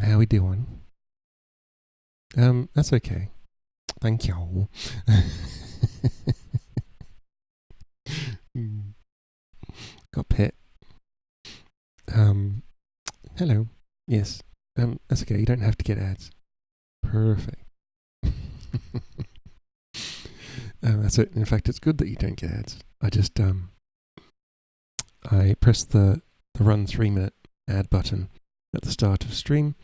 How we doing? That's okay. Thank you. Got pet. Um, hello. Yes. That's okay. You don't have to get ads. Perfect. That's it. In fact, it's good that you don't get ads. I press the run 3-minute ad button at the start of stream,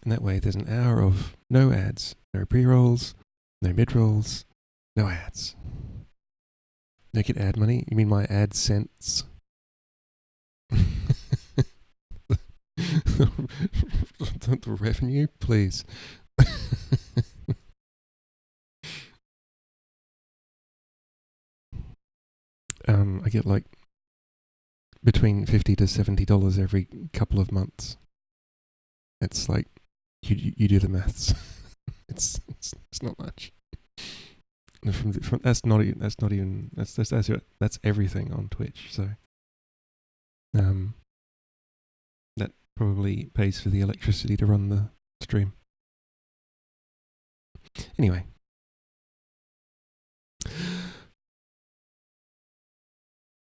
and that way there's an hour of no ads, no pre-rolls, no mid-rolls, no ads. No get ad money? You mean my AdSense? The revenue, please. I get like between $50 to $70 every couple of months. It's like you do the maths. it's not much. That's everything on Twitch. So that probably pays for the electricity to run the stream. Anyway.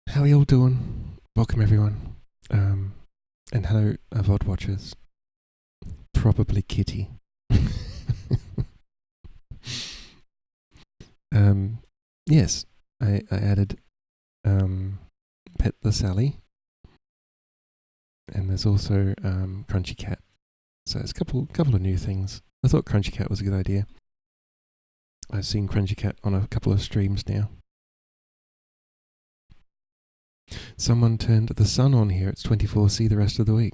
How are you all doing? Welcome everyone. And hello VOD watchers. Probably Kitty. Yes, I added Pet the Sally. And there's also Crunchy Cat. So it's a couple of new things. I thought Crunchy Cat was a good idea. I've seen Crunchy Cat on a couple of streams now. Someone turned the sun on here. It's 24C the rest of the week.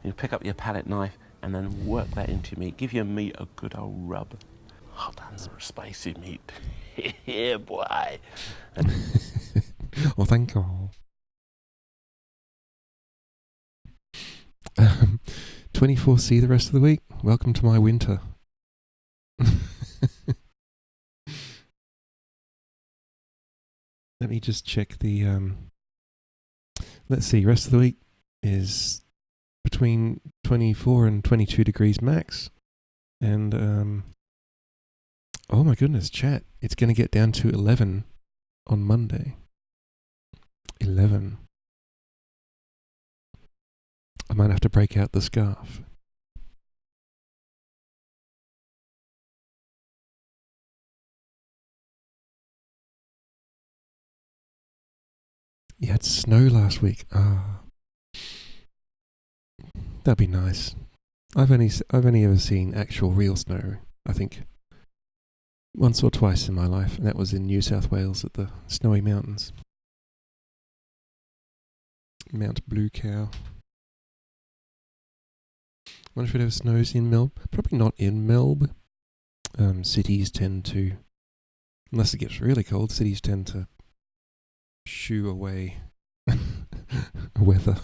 You pick up your palette knife and then work that into your meat. Give your meat a good old rub. Hot and some spicy meat. Yeah, boy. Oh, thank you. 24C the rest of the week. Welcome to my winter. Let me just check the let's see, rest of the week is between 24 and 22 degrees max. And oh my goodness, chat, it's going to get down to 11 on Monday. 11. I might have to break out the scarf. Yeah, it snow last week. That'd be nice. I've only ever seen actual real snow, I think, once or twice in my life, and that was in New South Wales at the Snowy Mountains. Mount Blue Cow. Wonder if it ever snows in Melb. Probably not in Melb. Cities tend to, unless it gets really cold, cities tend to shoo away weather.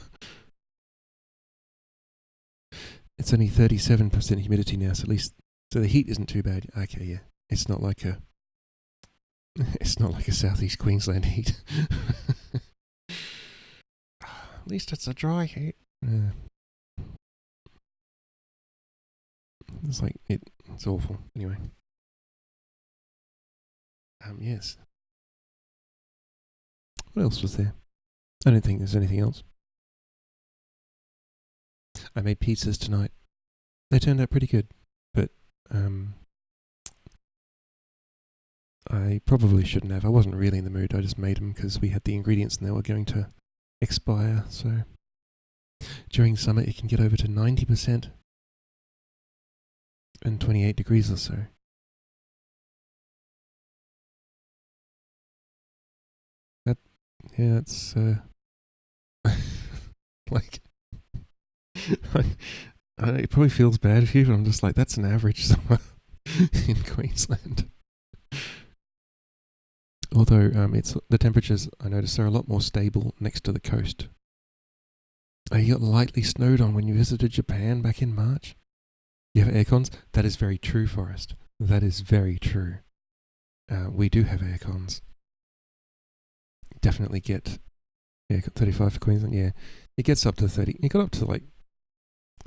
It's only 37% humidity now, so at least the heat isn't too bad. Okay, yeah, it's not like a southeast Queensland heat. At least it's a dry heat. It's like it's awful. Anyway, yes. What else was there? I don't think there's anything else. I made pizzas tonight. They turned out pretty good, but I probably shouldn't have. I wasn't really in the mood. I just made them because we had the ingredients and they were going to expire. So during summer, it can get over to 90% and 28 degrees or so. Yeah, it's like it probably feels bad for you, but I'm just like, that's an average summer in Queensland. Although it's the temperatures I noticed are a lot more stable next to the coast. You got lightly snowed on when you visited Japan back in March. You have aircons? That is very true, Forrest. That is very true. We do have aircons. Definitely get 35 for Queensland. Yeah, it gets up to 30. It got up to like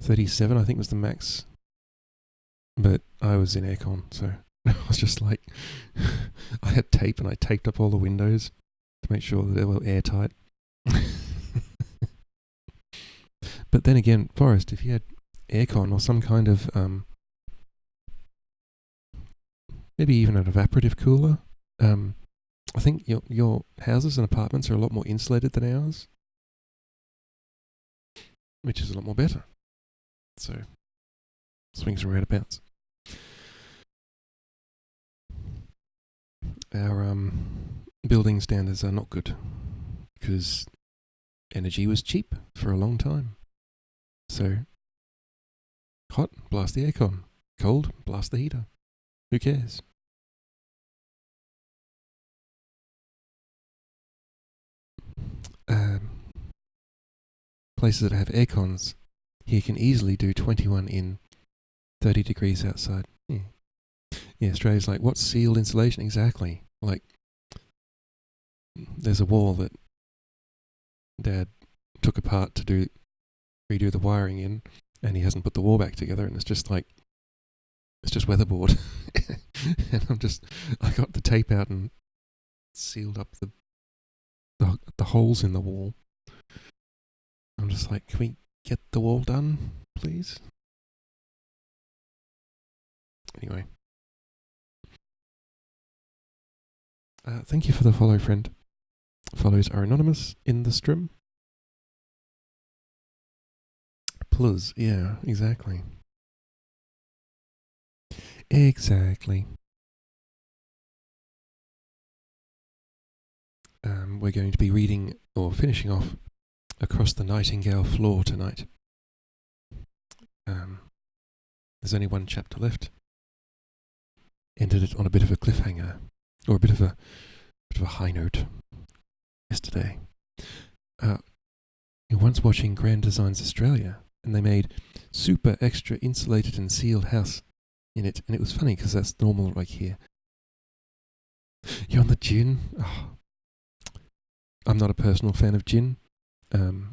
37, I think, was the max. But I was in aircon, so I was just like, I had tape and I taped up all the windows to make sure that they were airtight. But then again, Forrest, if you had aircon or some kind of, maybe even an evaporative cooler, I think your houses and apartments are a lot more insulated than ours, which is a lot more better. So, swings and roundabouts. Our building standards are not good because energy was cheap for a long time. So, hot, blast the aircon. Cold, blast the heater. Who cares? Places that have aircons here can easily do 21 in 30 degrees outside. Yeah, Australia's like, what's sealed insulation? Exactly. Like, there's a wall that Dad took apart to redo the wiring in, and he hasn't put the wall back together, and it's just weatherboard. And I got the tape out and sealed up the holes in the wall. I'm just like, can we get the wall done, please? Anyway. Thank you for the follow, friend. Follows are anonymous in the stream. Plus, yeah, exactly. Exactly. We're going to be reading or finishing off Across the Nightingale Floor tonight. There's only one chapter left. Ended it on a bit of a cliffhanger, or a bit of a high note yesterday. You're once watching Grand Designs Australia, and they made super extra insulated and sealed house in it, and it was funny because that's normal like here. You're on the gin? Oh. I'm not a personal fan of gin.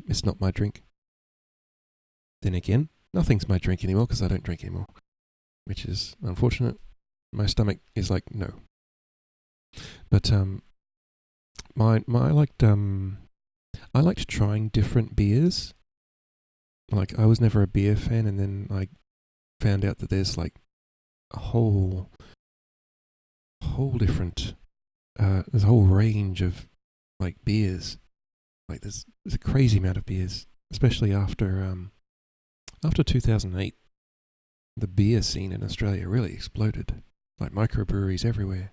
It's not my drink. Then again, nothing's my drink anymore because I don't drink anymore, which is unfortunate. My stomach is like, no. But I liked trying different beers. Like, I was never a beer fan, and then I found out that there's like a whole different there's a whole range of like beers. Like there's a crazy amount of beers, especially after 2008. The beer scene in Australia really exploded, like microbreweries everywhere.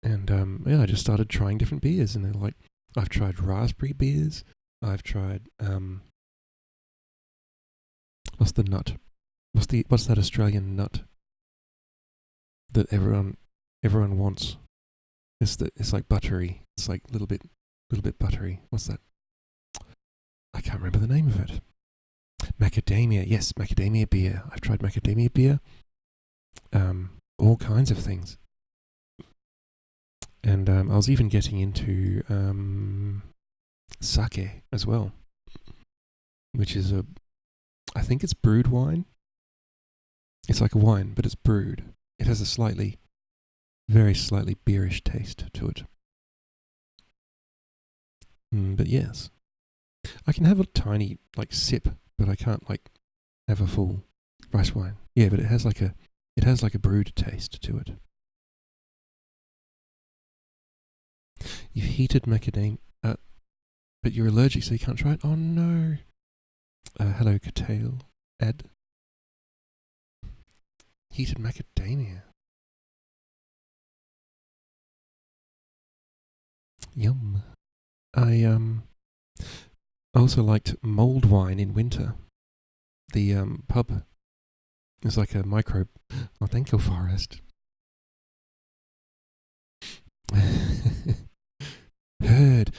And I just started trying different beers, and they're like, I've tried raspberry beers. I've tried what's the nut? What's that Australian nut that everyone wants? It's like buttery. It's like little bit buttery. What's that? I can't remember the name of it. Macadamia. Yes, macadamia beer. I've tried macadamia beer. All kinds of things. And I was even getting into sake as well, which is I think it's brewed wine. It's like a wine, but it's brewed. It has a very slightly beerish taste to it. But yes, I can have a tiny like sip, but I can't like have a full rice wine. Yeah, but it has like a brewed taste to it. You've heated macadamia, but you're allergic, so you can't try it. Oh no! Hello, Catale. Ed. Heated macadamia. Yum. I also liked mulled wine in winter. The pub is like a micro. Oh, thank you, Forrest. Herd.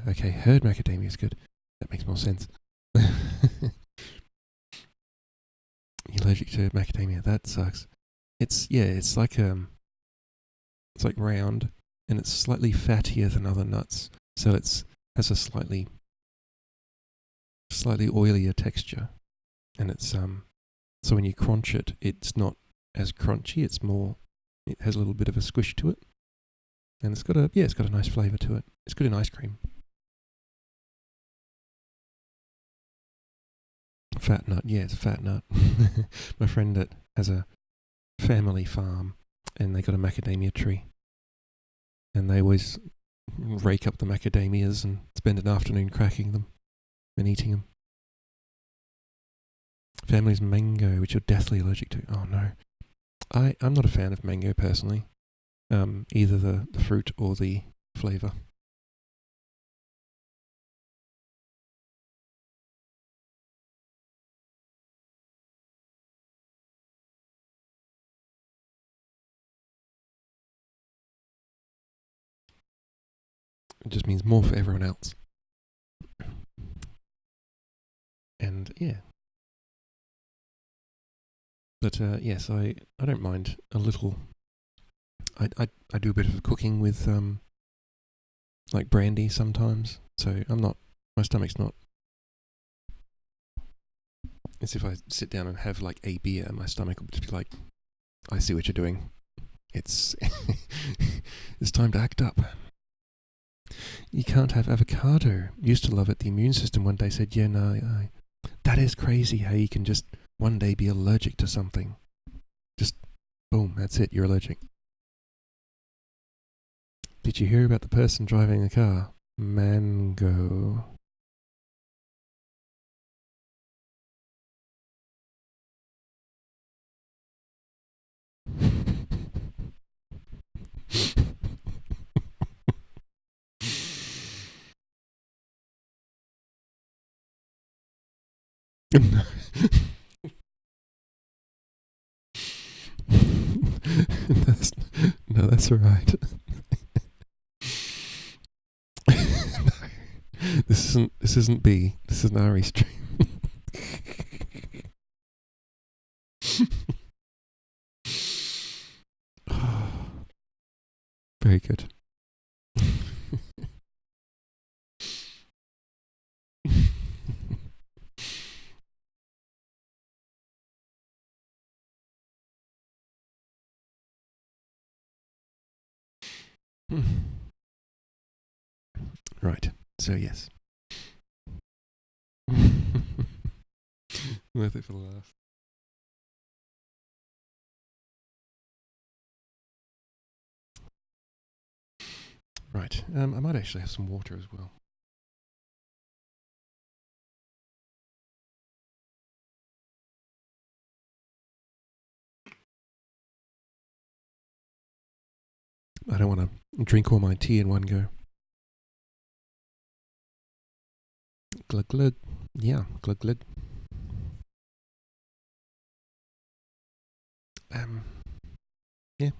Okay, herd macadamia is good. That makes more sense. You're allergic to macadamia. That sucks. It's like round, and it's slightly fattier than other nuts, so has a slightly slightly oilier texture, and it's so when you crunch it, it's not as crunchy. It's more. It has a little bit of a squish to it, and it's got a nice flavour to it. It's good in ice cream. Fat nut, yeah, it's a fat nut. My friend that has a family farm, and they got a macadamia tree, and they always rake up the macadamias and spend an afternoon cracking them and eating them. Family's mango, which you're deathly allergic to. Oh no, I'm not a fan of mango personally. Either the fruit or the flavour. It just means more for everyone else. And yeah. But yes, I don't mind a little. I do a bit of cooking with like brandy sometimes. So my stomach's not. It's if I sit down and have like a beer, my stomach will just be like, I see what you're doing. It's it's time to act up. You can't have avocado. Used to love it. The immune system one day said, yeah, no, that is crazy how you can just one day be allergic to something. Just boom, that's it, you're allergic. Did you hear about the person driving the car? Mango. That's all right. No, this isn't B. This is an RE stream. Very good. Right. So yes. Worth it for the laugh. Right. I might actually have some water as well. I don't want to drink all my tea in one go. Glug glug. Yeah, glug glug. Yeah.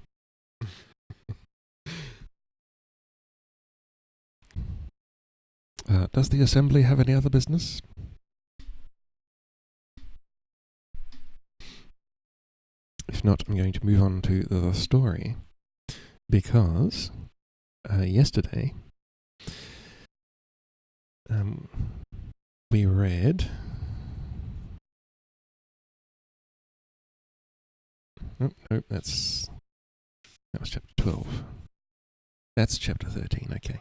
Does the assembly have any other business? If not, I'm going to move on to the story, because yesterday we read. Nope, that was chapter 12. That's chapter 13, okay.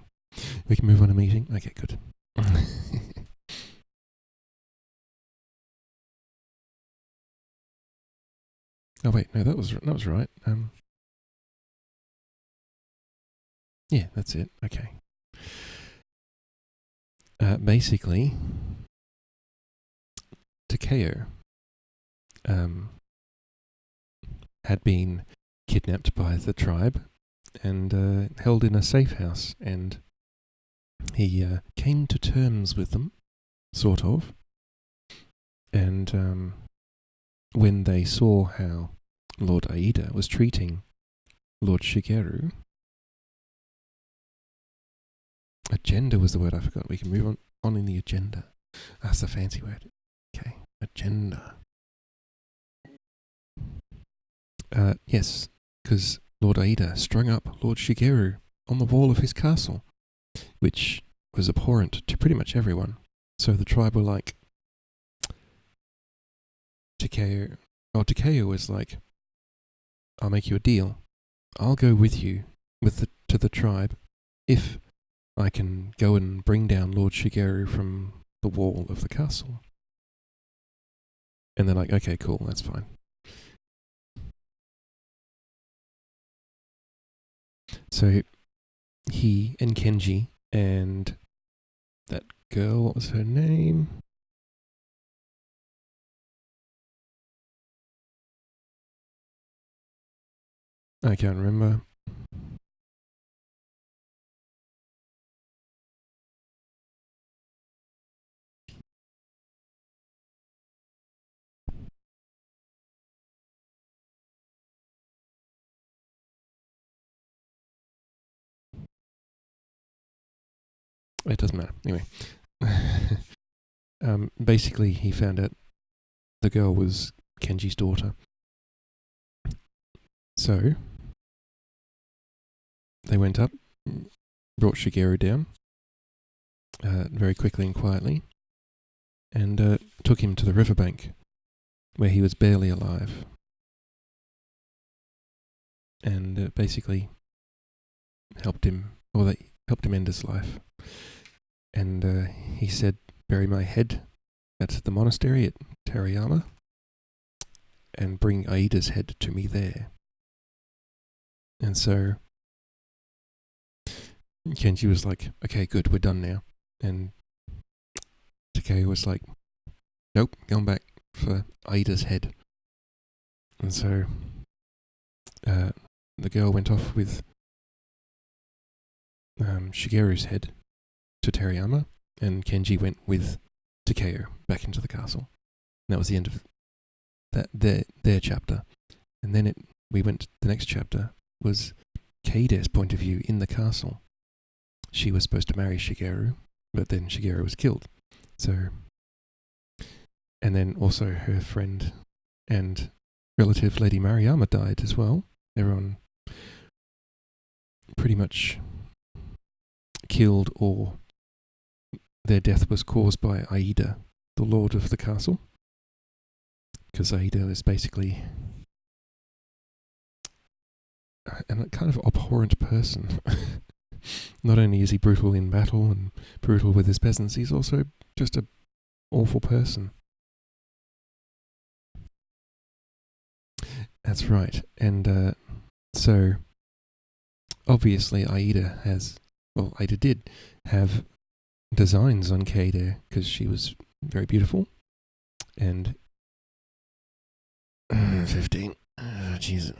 We can move on to meeting. Okay, good. Oh wait, no, that was right. Yeah, that's it. Okay. Basically, Takeo had been kidnapped by the tribe and held in a safe house, and he came to terms with them, sort of. And when they saw how Lord Aida was treating Lord Shigeru, agenda was the word I forgot. We can move on in the agenda. That's a fancy word. Okay, agenda. Yes, because Lord Aida strung up Lord Shigeru on the wall of his castle, which was abhorrent to pretty much everyone. So the tribe were like, Takeo was like, I'll make you a deal. I'll go with you to the tribe if I can go and bring down Lord Shigeru from the wall of the castle. And they're like, okay, cool, that's fine. So he and Kenji and that girl, what was her name? I can't remember. It doesn't matter. Anyway. Basically, he found out the girl was Kenji's daughter. So, they went up, brought Shigeru down very quickly and quietly, and took him to the riverbank, where he was barely alive. And basically helped him end his life. And he said, bury my head at the monastery at Terayama and bring Aida's head to me there. And so Kenji was like, okay, good, we're done now. And Takeo was like, nope, going back for Aida's head. And so the girl went off with Shigeru's head to Terayama, and Kenji went with Takeo back into the castle. And that was the end of their chapter. And then the next chapter was Keide's point of view in the castle. She was supposed to marry Shigeru, but then Shigeru was killed. So, and then also her friend and relative Lady Mariyama died as well. Everyone pretty much killed, or their death was caused by Aida, the lord of the castle. Because Aida is basically a kind of abhorrent person. Not only is he brutal in battle and brutal with his peasants, he's also just an awful person. That's right. And so, obviously Aida did have designs on Keide because she was very beautiful. And 15. Jesus.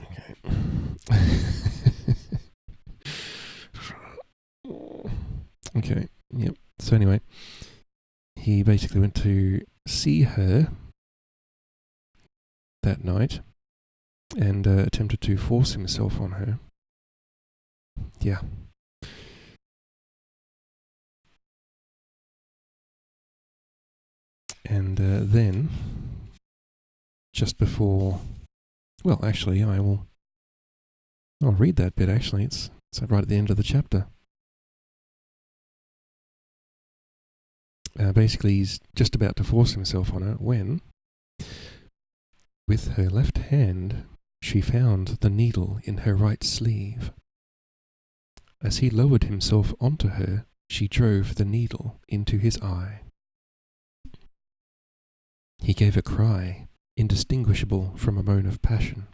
Okay. Yep. So anyway, he basically went to see her that night and attempted to force himself on her. Yeah. And then, just before, well, actually, I'll read that bit. Actually, it's right at the end of the chapter. Basically, he's just about to force himself on her when, with her left hand, she found the needle in her right sleeve. As he lowered himself onto her, she drove the needle into his eye. He gave a cry, indistinguishable from a moan of passion.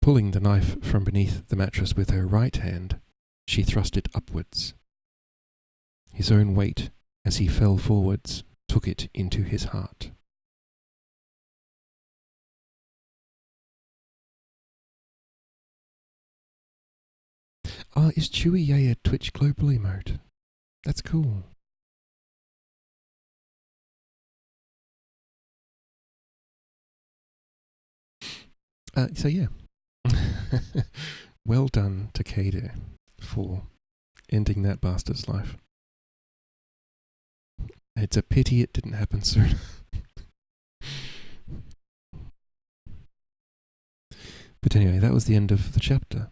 Pulling the knife from beneath the mattress with her right hand, she thrust it upwards. His own weight, as he fell forwards, took it into his heart. Is Chewie a Twitch global emote? That's cool. So yeah. Well done to Keide for ending that bastard's life. It's a pity it didn't happen sooner. But anyway, that was the end of the chapter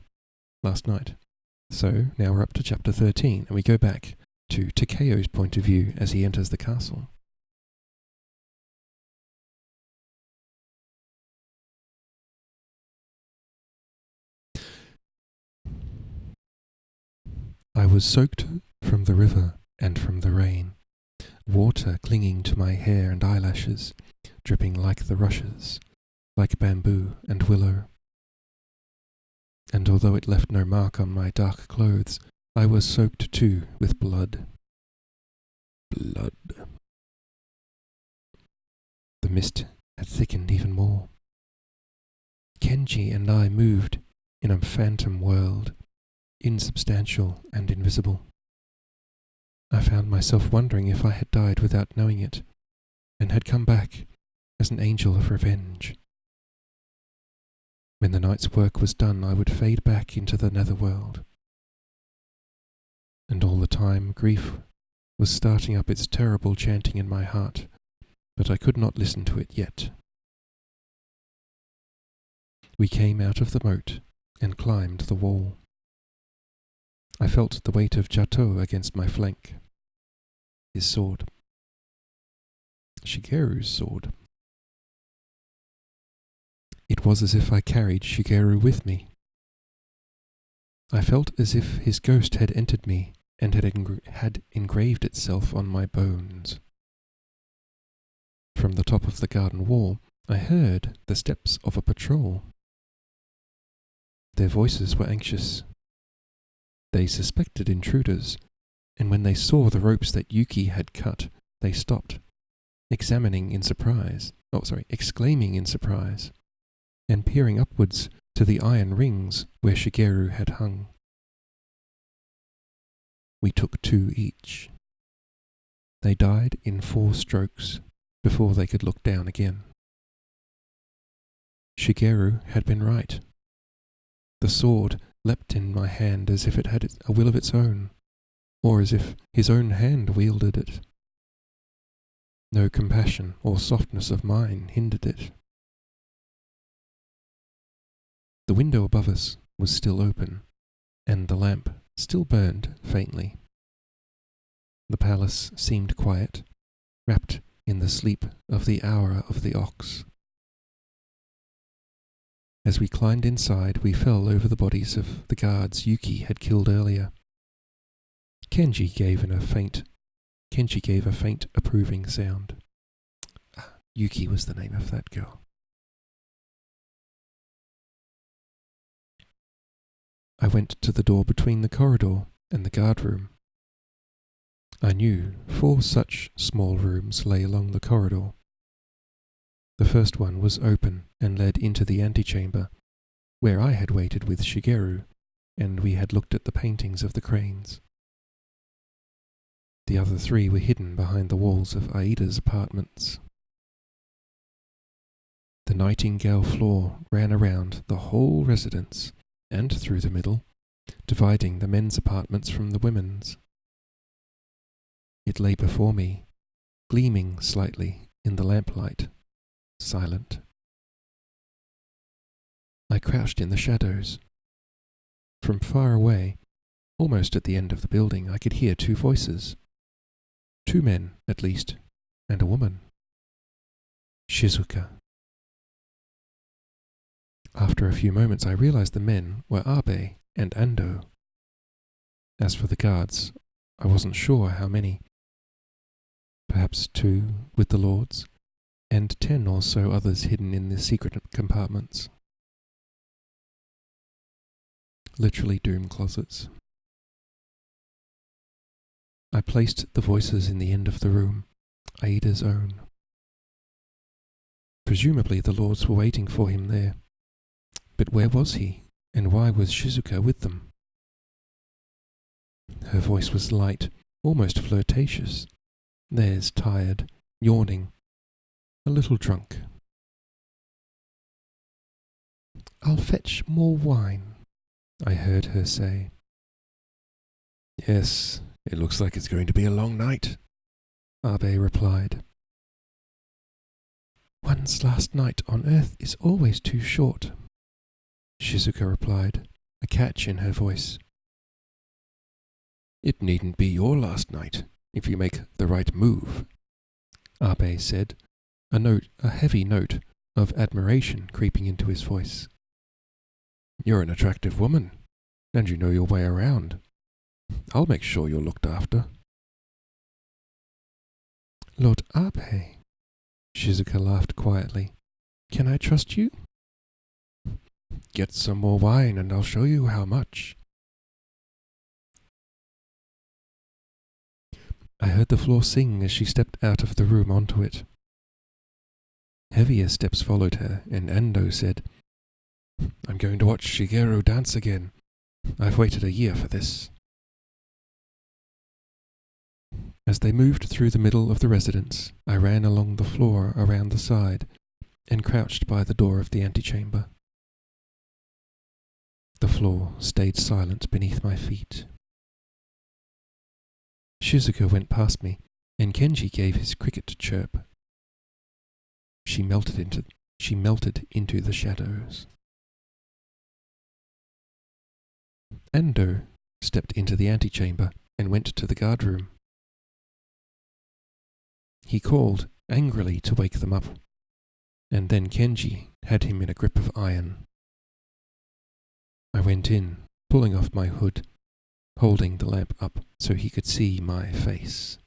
last night. So now we're up to chapter 13, and we go back to Takeo's point of view as he enters the castle. I was soaked from the river and from the rain, water clinging to my hair and eyelashes, dripping like the rushes, like bamboo and willow. And although it left no mark on my dark clothes, I was soaked too with blood. Blood. The mist had thickened even more. Kenji and I moved in a phantom world, insubstantial and invisible. I found myself wondering if I had died without knowing it, and had come back as an angel of revenge. When the night's work was done, I would fade back into the netherworld. And all the time, grief was starting up its terrible chanting in my heart, but I could not listen to it yet. We came out of the moat and climbed the wall. I felt the weight of Jato against my flank. His sword. Shigeru's sword. It was as if I carried Shigeru with me. I felt as if his ghost had entered me and had engraved itself on my bones. From the top of the garden wall, I heard the steps of a patrol. Their voices were anxious. They suspected intruders, and when they saw the ropes that Yuki had cut, they stopped, exclaiming in surprise, and peering upwards to the iron rings where Shigeru had hung. We took 2 each. They died in 4 strokes before they could look down again. Shigeru had been right. The sword leapt in my hand as if it had a will of its own, or as if his own hand wielded it. No compassion or softness of mine hindered it. The window above us was still open, and the lamp still burned faintly. The palace seemed quiet, wrapped in the sleep of the hour of the ox. As we climbed inside, we fell over the bodies of the guards Yuki had killed earlier. Kenji gave a faint approving sound. Yuki was the name of that girl. I went to the door between the corridor and the guard room. I knew 4 such small rooms lay along the corridor. The first one was open and led into the antechamber, where I had waited with Shigeru, and we had looked at the paintings of the cranes. The other 3 were hidden behind the walls of Aida's apartments. The Nightingale Floor ran around the whole residence and through the middle, dividing the men's apartments from the women's. It lay before me, gleaming slightly in the lamplight, silent. I crouched in the shadows. From far away, almost at the end of the building, I could hear 2 voices. 2 men, at least, and a woman. Shizuka. After a few moments, I realized the men were Abe and Ando. As for the guards, I wasn't sure how many. Perhaps 2 with the lords, and 10 or so others hidden in the secret compartments. Literally doom closets. I placed the voices in the end of the room, Aida's own. Presumably the lords were waiting for him there. But where was he, and why was Shizuka with them? Her voice was light, almost flirtatious. Theirs tired, yawning, a little drunk. "I'll fetch more wine," I heard her say. "Yes, it looks like it's going to be a long night," Abe replied. "One's last night on Earth is always too short," Shizuka replied, a catch in her voice. "It needn't be your last night, if you make the right move," Abe said, a heavy note of admiration creeping into his voice. "You're an attractive woman, and you know your way around. I'll make sure you're looked after. Lord Abe, Shizuka laughed quietly. Can I trust you? Get some more wine and I'll show you how much. I heard the floor sing as she stepped out of the room onto it. Heavier steps followed her, and Ando said, I'm going to watch Shigeru dance again. I've waited a year for this. As they moved through the middle of the residence, I ran along the floor around the side and crouched by the door of the antechamber. The floor stayed silent beneath my feet. Shizuka went past me, and Kenji gave his cricket chirp. She melted into the shadows. Ando stepped into the antechamber and went to the guardroom. He called angrily to wake them up, and then Kenji had him in a grip of iron. I went in, pulling off my hood, holding the lamp up so he could see my face.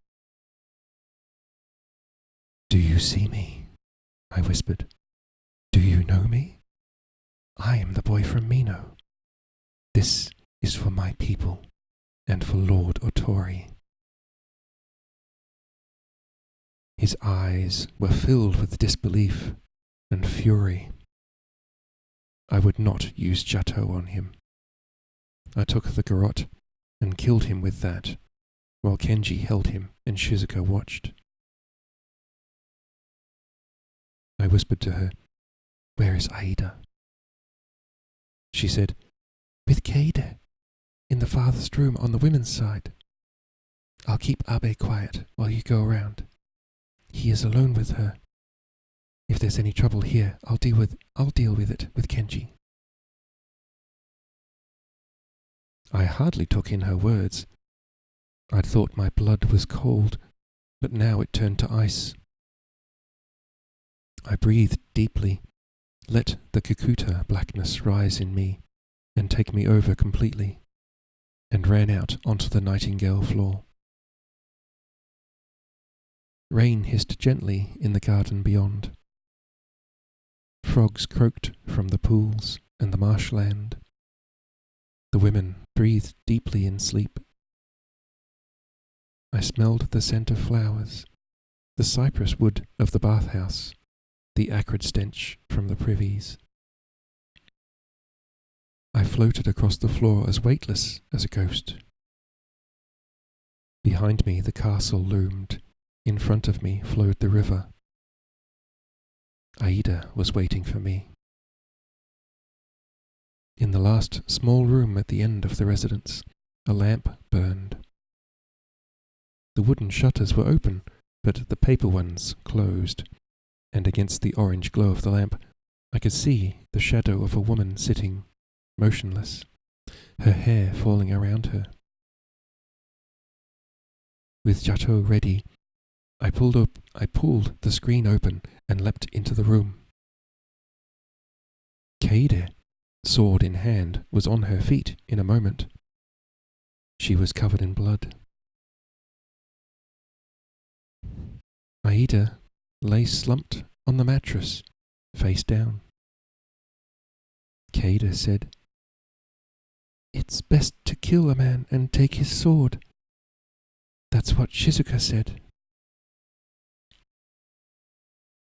Do you see me? I whispered. Do you know me? I am the boy from Mino. This is for my people and for Lord Otori. His eyes were filled with disbelief and fury. I would not use Jato on him. I took the garrote and killed him with that, while Kenji held him and Shizuka watched. I whispered to her, Where is Aida? She said, With Keide, in the farthest room on the women's side. I'll keep Abe quiet while you go around. He is alone with her. If there's any trouble here, I'll deal with it with Kenji. I hardly took in her words. I'd thought my blood was cold, but now it turned to ice. I breathed deeply, let the Kikuta blackness rise in me and take me over completely, and ran out onto the Nightingale floor. Rain hissed gently in the garden beyond. Frogs croaked from the pools and the marshland. The women breathed deeply in sleep. I smelled the scent of flowers, the cypress wood of the bathhouse, the acrid stench from the privies. I floated across the floor as weightless as a ghost. Behind me the castle loomed. In front of me flowed the river. Aida was waiting for me. In the last small room at the end of the residence, a lamp burned. The wooden shutters were open, but the paper ones closed, and against the orange glow of the lamp, I could see the shadow of a woman sitting, motionless, her hair falling around her. With Jato ready, I pulled the screen open and leapt into the room. Keide, sword in hand, was on her feet in a moment. She was covered in blood. Aida lay slumped on the mattress, face down. Keide said, It's best to kill a man and take his sword. That's what Shizuka said.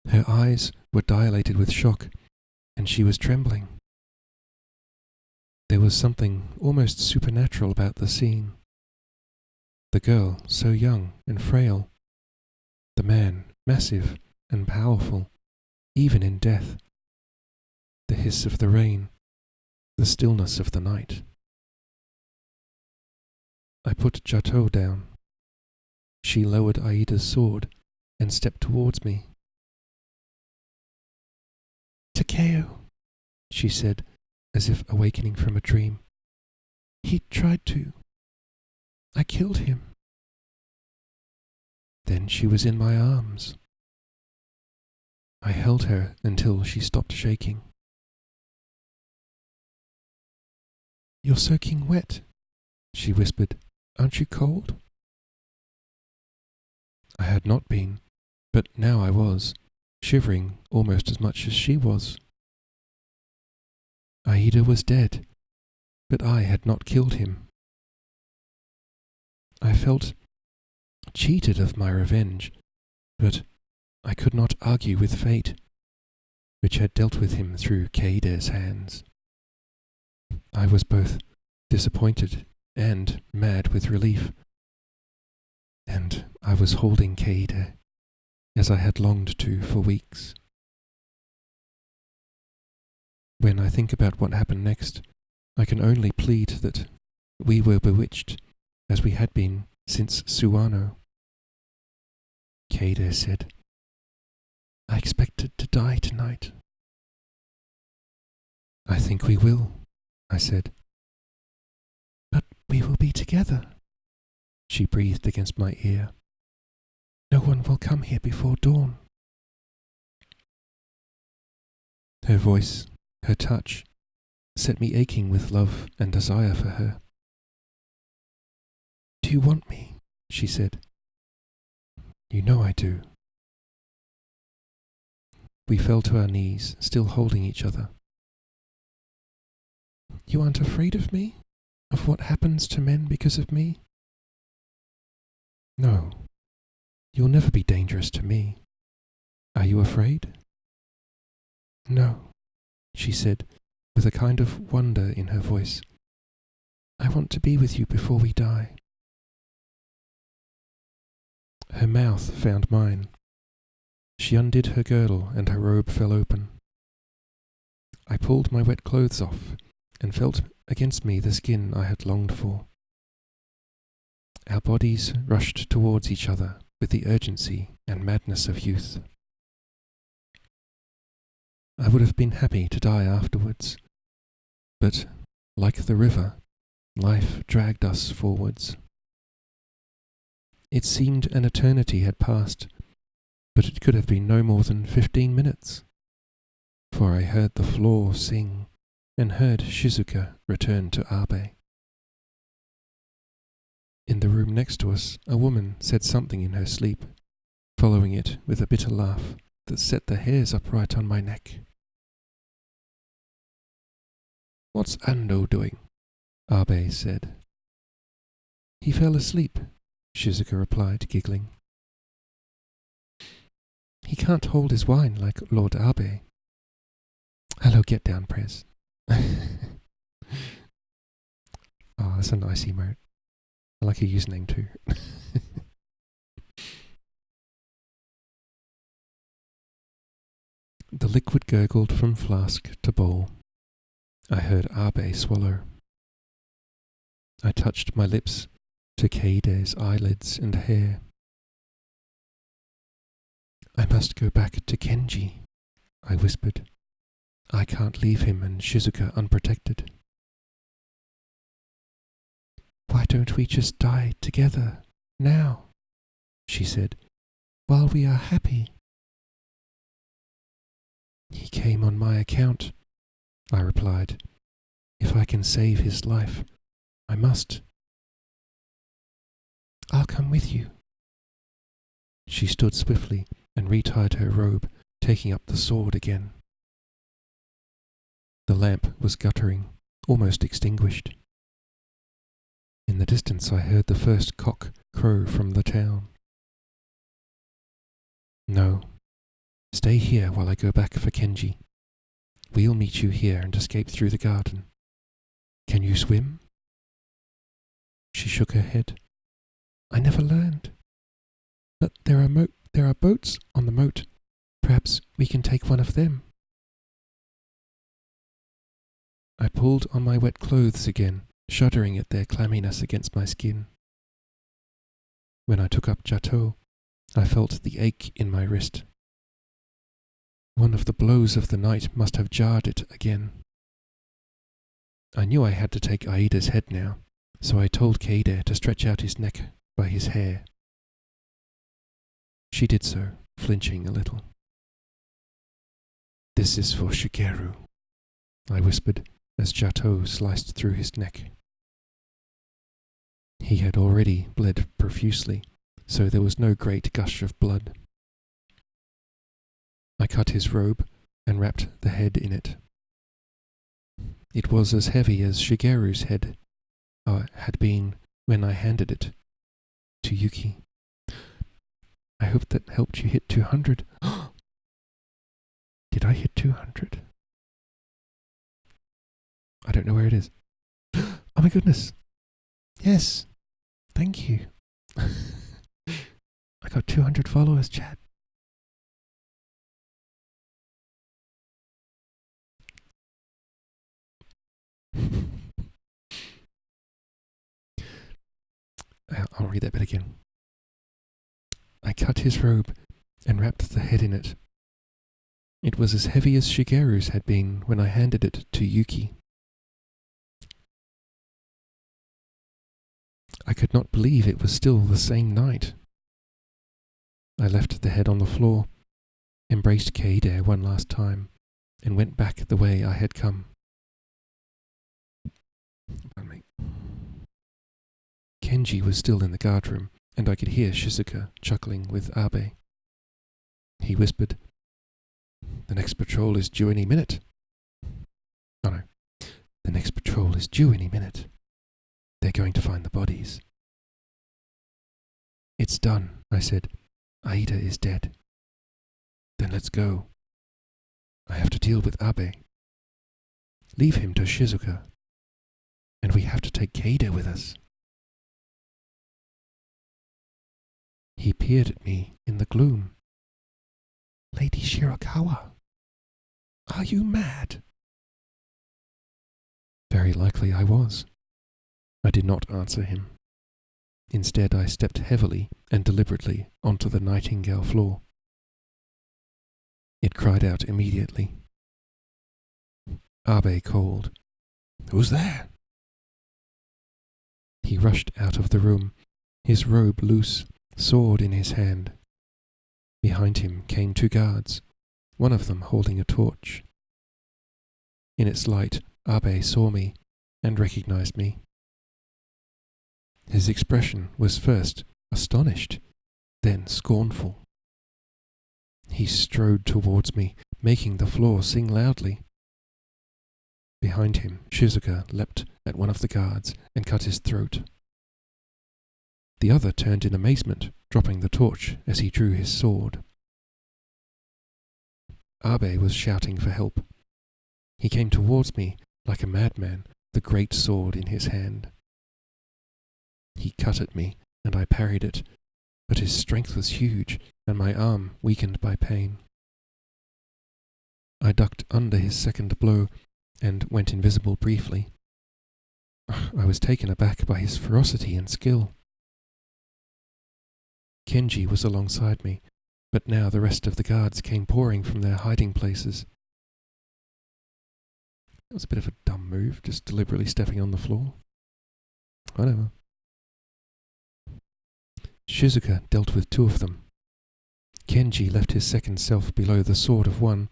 Her eyes were dilated with shock, and she was trembling. There was something almost supernatural about the scene. The girl, so young and frail. The man, massive and powerful, even in death. The hiss of the rain, the stillness of the night. I put Jato down. She lowered Aida's sword and stepped towards me. Takeo, she said, as if awakening from a dream. He tried to. I killed him. Then she was in my arms. I held her until she stopped shaking. You're soaking wet, she whispered, Aren't you cold?" I had not been, but now I was, shivering almost as much as she was. Aida was dead, but I had not killed him. I felt cheated of my revenge, but I could not argue with fate, which had dealt with him through Keide's hands. I was both disappointed and mad with relief, and I was holding Keide, as I had longed to for weeks. When I think about what happened next, I can only plead that we were bewitched, as we had been since Suwano. Keide said, "I expected to die tonight." "I think we will," I said. "But we will be together," she breathed against my ear. "No one will come here before dawn." Her voice, her touch, set me aching with love and desire for her. "Do you want me?" she said. "You know I do." We fell to our knees, still holding each other. "You aren't afraid of me? Of what happens to men because of me?" "No. You'll never be dangerous to me. Are you afraid?" "No," she said, with a kind of wonder in her voice. "I want to be with you before we die." Her mouth found mine. She undid her girdle and her robe fell open. I pulled my wet clothes off and felt against me the skin I had longed for. Our bodies rushed towards each other with the urgency and madness of youth. I would have been happy to die afterwards, but, like the river, life dragged us forwards. It seemed an eternity had passed, but it could have been no more than 15 minutes, for I heard the floor sing and heard Shizuka return to Abe. In the room next to us, a woman said something in her sleep, following it with a bitter laugh that set the hairs upright on my neck. "What's Ando doing?" Abe said. "He fell asleep," Shizuka replied, giggling. "He can't hold his wine like Lord Abe." "Hello, get down, Prez." Oh, that's a nice emote. I like your username too. The liquid gurgled from flask to bowl. I heard Abe swallow. I touched my lips to Keide's eyelids and hair. "I must go back to Kenji," I whispered. "I can't leave him and Shizuka unprotected." "Why don't we just die together, now?" she said, "while we are happy." "He came on my account," I replied. "If I can save his life, I must." "I'll come with you." She stood swiftly and retied her robe, taking up the sword again. The lamp was guttering, almost extinguished. In the distance I heard the first cock crow from the town. "No, stay here while I go back for Kenji. We'll meet you here and escape through the garden. Can you swim?" She shook her head. "I never learned. But there are boats on the moat. Perhaps we can take one of them." I pulled on my wet clothes again, shuddering at their clamminess against my skin. When I took up Jato, I felt the ache in my wrist. One of the blows of the night must have jarred it again. I knew I had to take Aida's head now, so I told Keide to stretch out his neck by his hair. She did so, flinching a little. "This is for Shigeru," I whispered as Jato sliced through his neck. He had already bled profusely, so there was no great gush of blood. I cut his robe and wrapped the head in it. It was as heavy as Shigeru's head had been when I handed it to Yuki. I hope that helped you hit 200. Did I hit 200? I don't know where it is. Oh my goodness. Yes. Thank you. I got 200 followers, chat. I'll read that bit again. I cut his robe and wrapped the head in it. It was as heavy as Shigeru's had been when I handed it to Yuki. I could not believe it was still the same night. I left the head on the floor, embraced Keide one last time, and went back the way I had come. Pardon me. Kenji was still in the guardroom, and I could hear Shizuka chuckling with Abe. He whispered, "The next patrol is due any minute." Oh no. "The next patrol is due any minute. They're going to find the bodies." "It's done," I said. "Aida is dead." "Then let's go. I have to deal with Abe. Leave him to Shizuka. And we have to take Keide with us." He peered at me in the gloom. "Lady Shirakawa, are you mad?" Very likely I was. I did not answer him. Instead, I stepped heavily and deliberately onto the Nightingale floor. It cried out immediately. Abe called, "Who's there?" He rushed out of the room, his robe loose, sword in his hand. Behind him came 2 guards, one of them holding a torch. In its light, Abe saw me and recognized me. His expression was first astonished, then scornful. He strode towards me, making the floor sing loudly. Behind him, Shizuka leapt at one of the guards and cut his throat. The other turned in amazement, dropping the torch as he drew his sword. Abe was shouting for help. He came towards me like a madman, the great sword in his hand. He cut at me, and I parried it, but his strength was huge, and my arm weakened by pain. I ducked under his second blow, and went invisible briefly. I was taken aback by his ferocity and skill. Kenji was alongside me, but now the rest of the guards came pouring from their hiding places. That was a bit of a dumb move, just deliberately stepping on the floor. Whatever. Shizuka dealt with 2 of them. Kenji left his second self below the sword of one,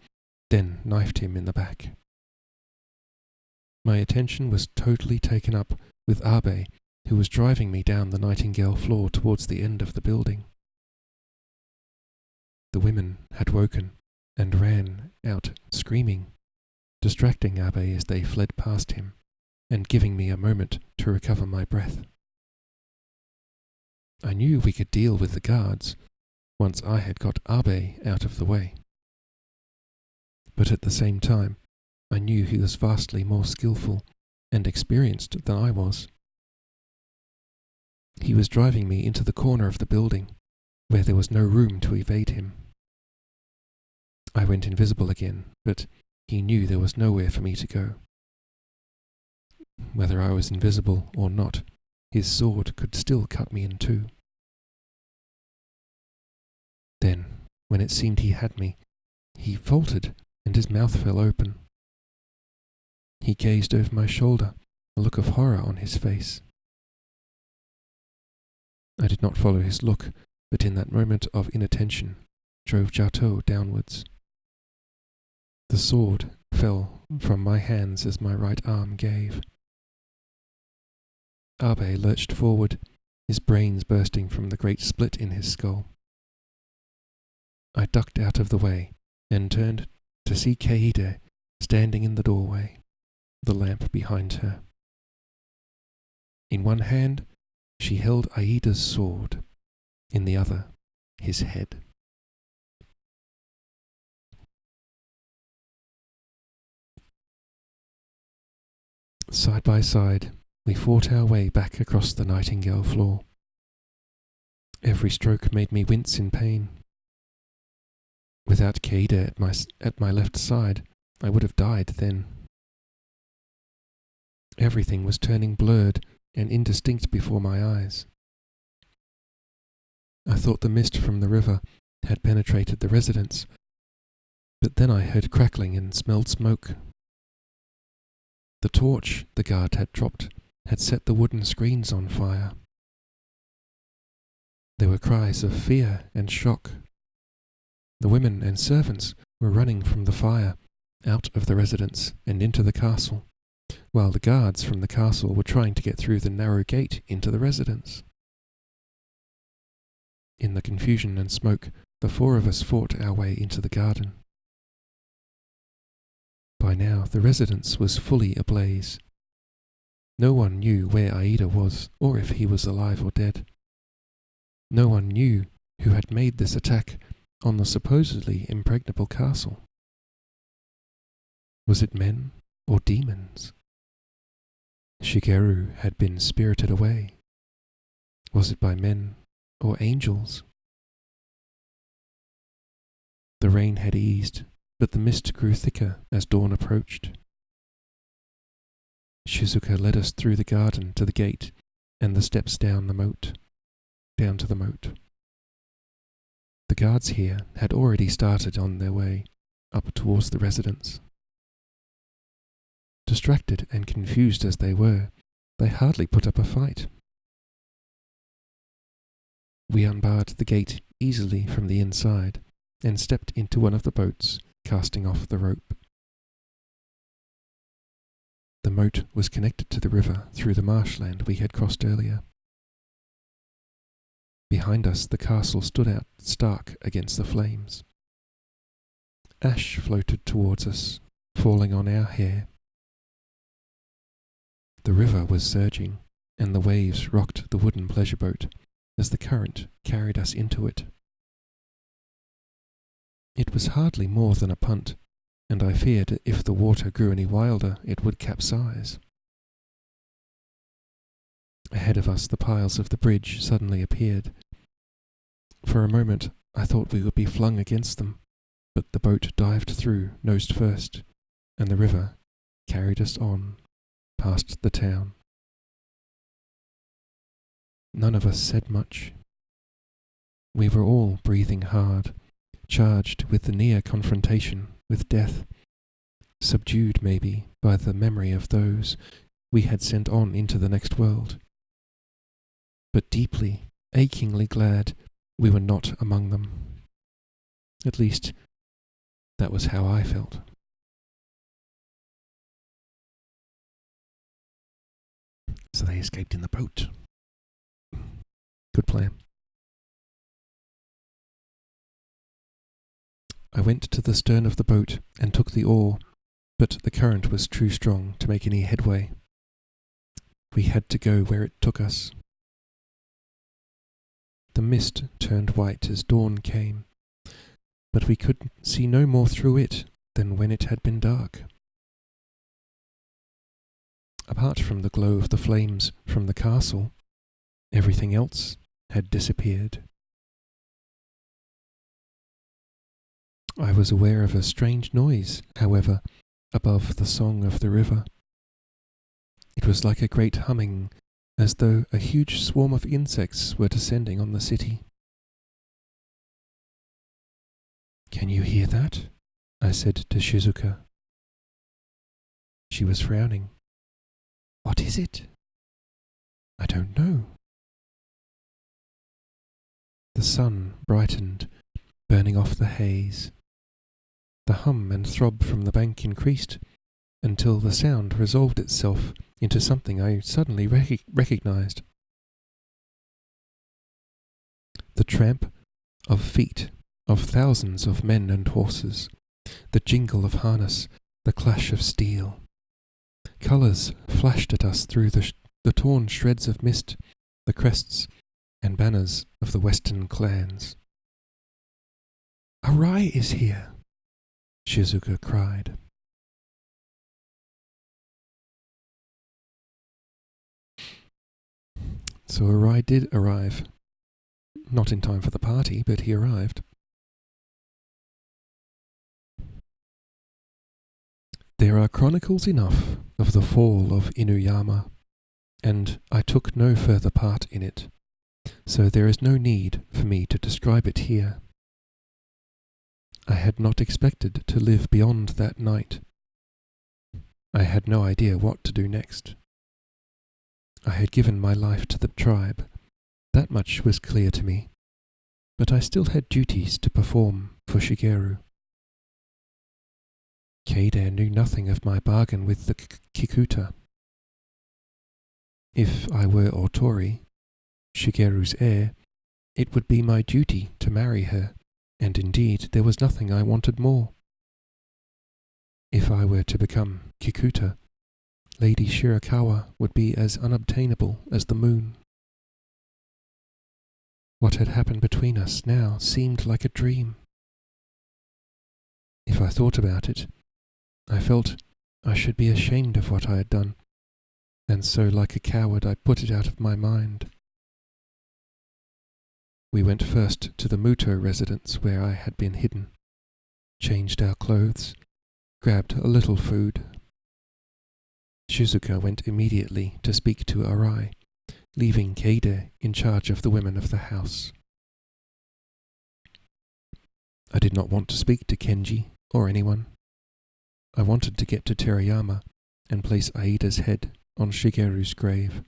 then knifed him in the back. My attention was totally taken up with Abe, who was driving me down the Nightingale floor towards the end of the building. The women had woken and ran out screaming, distracting Abe as they fled past him and giving me a moment to recover my breath. I knew we could deal with the guards once I had got Abe out of the way. But at the same time, I knew he was vastly more skillful and experienced than I was. He was driving me into the corner of the building, where there was no room to evade him. I went invisible again, but he knew there was nowhere for me to go. Whether I was invisible or not, his sword could still cut me in 2. Then, when it seemed he had me, he faltered and his mouth fell open. He gazed over my shoulder, a look of horror on his face. I did not follow his look, but in that moment of inattention, drove Jato downwards. The sword fell from my hands as my right arm gave. Abe lurched forward, his brains bursting from the great split in his skull. I ducked out of the way and turned to see Kaede standing in the doorway, the lamp behind her. In one hand, she held Aida's sword, in the other, his head. Side by side, we fought our way back across the Nightingale Floor. Every stroke made me wince in pain. Without Kaede at my left side, I would have died then. Everything was turning blurred and indistinct before my eyes. I thought the mist from the river had penetrated the residence, but then I heard crackling and smelled smoke. The torch the guard had dropped had set the wooden screens on fire. There were cries of fear and shock. The women and servants were running from the fire, out of the residence and into the castle, while the guards from the castle were trying to get through the narrow gate into the residence. In the confusion and smoke, the four of us fought our way into the garden. By now, the residence was fully ablaze. No one knew where Aida was, or if he was alive or dead. No one knew who had made this attack on the supposedly impregnable castle. Was it men or demons? Shigeru had been spirited away. Was it by men or angels? The rain had eased, but the mist grew thicker as dawn approached. Shizuka led us through the garden to the gate and the steps down to the moat. The guards here had already started on their way up towards the residence. Distracted and confused as they were, they hardly put up a fight. We unbarred the gate easily from the inside and stepped into one of the boats, casting off the rope. The moat was connected to the river through the marshland we had crossed earlier. Behind us, the castle stood out stark against the flames. Ash floated towards us, falling on our hair. The river was surging, and the waves rocked the wooden pleasure boat as the current carried us into it. It was hardly more than a punt, and I feared if the water grew any wilder, it would capsize. Ahead of us, the piles of the bridge suddenly appeared. For a moment, I thought we would be flung against them, but the boat dived through nose first, and the river carried us on, past the town. None of us said much. We were all breathing hard, charged with the near confrontation with death, subdued maybe by the memory of those we had sent on into the next world, but deeply, achingly glad we were not among them. At least, that was how I felt. So they escaped in the boat. Good plan. I went to the stern of the boat and took the oar, but the current was too strong to make any headway. We had to go where it took us. The mist turned white as dawn came, but we could see no more through it than when it had been dark. Apart from the glow of the flames from the castle, everything else had disappeared. I was aware of a strange noise, however, above the song of the river. It was like a great humming, as though a huge swarm of insects were descending on the city. "Can you hear that?" I said to Shizuka. She was frowning. "What is it?" "I don't know." The sun brightened, burning off the haze. The hum and throb from the bank increased, until the sound resolved itself into something I suddenly recognized. The tramp of feet of thousands of men and horses, the jingle of harness, the clash of steel. Colours flashed at us through the torn shreds of mist, the crests and banners of the western clans. "Arai is here!" Shizuka cried. So Arai did arrive. Not in time for the party, but he arrived. There are chronicles enough of the fall of Inuyama, and I took no further part in it, so there is no need for me to describe it here. I had not expected to live beyond that night. I had no idea what to do next. I had given my life to the tribe, that much was clear to me, but I still had duties to perform for Shigeru. Keide knew nothing of my bargain with the Kikuta. If I were Otori, Shigeru's heir, it would be my duty to marry her, and indeed there was nothing I wanted more. If I were to become Kikuta, Lady Shirakawa would be as unobtainable as the moon. What had happened between us now seemed like a dream. If I thought about it, I felt I should be ashamed of what I had done, and so like a coward I put it out of my mind. We went first to the Muto residence where I had been hidden, changed our clothes, grabbed a little food. Shizuka went immediately to speak to Arai, leaving Keide in charge of the women of the house. I did not want to speak to Kenji or anyone. I wanted to get to Terayama and place Aida's head on Shigeru's grave.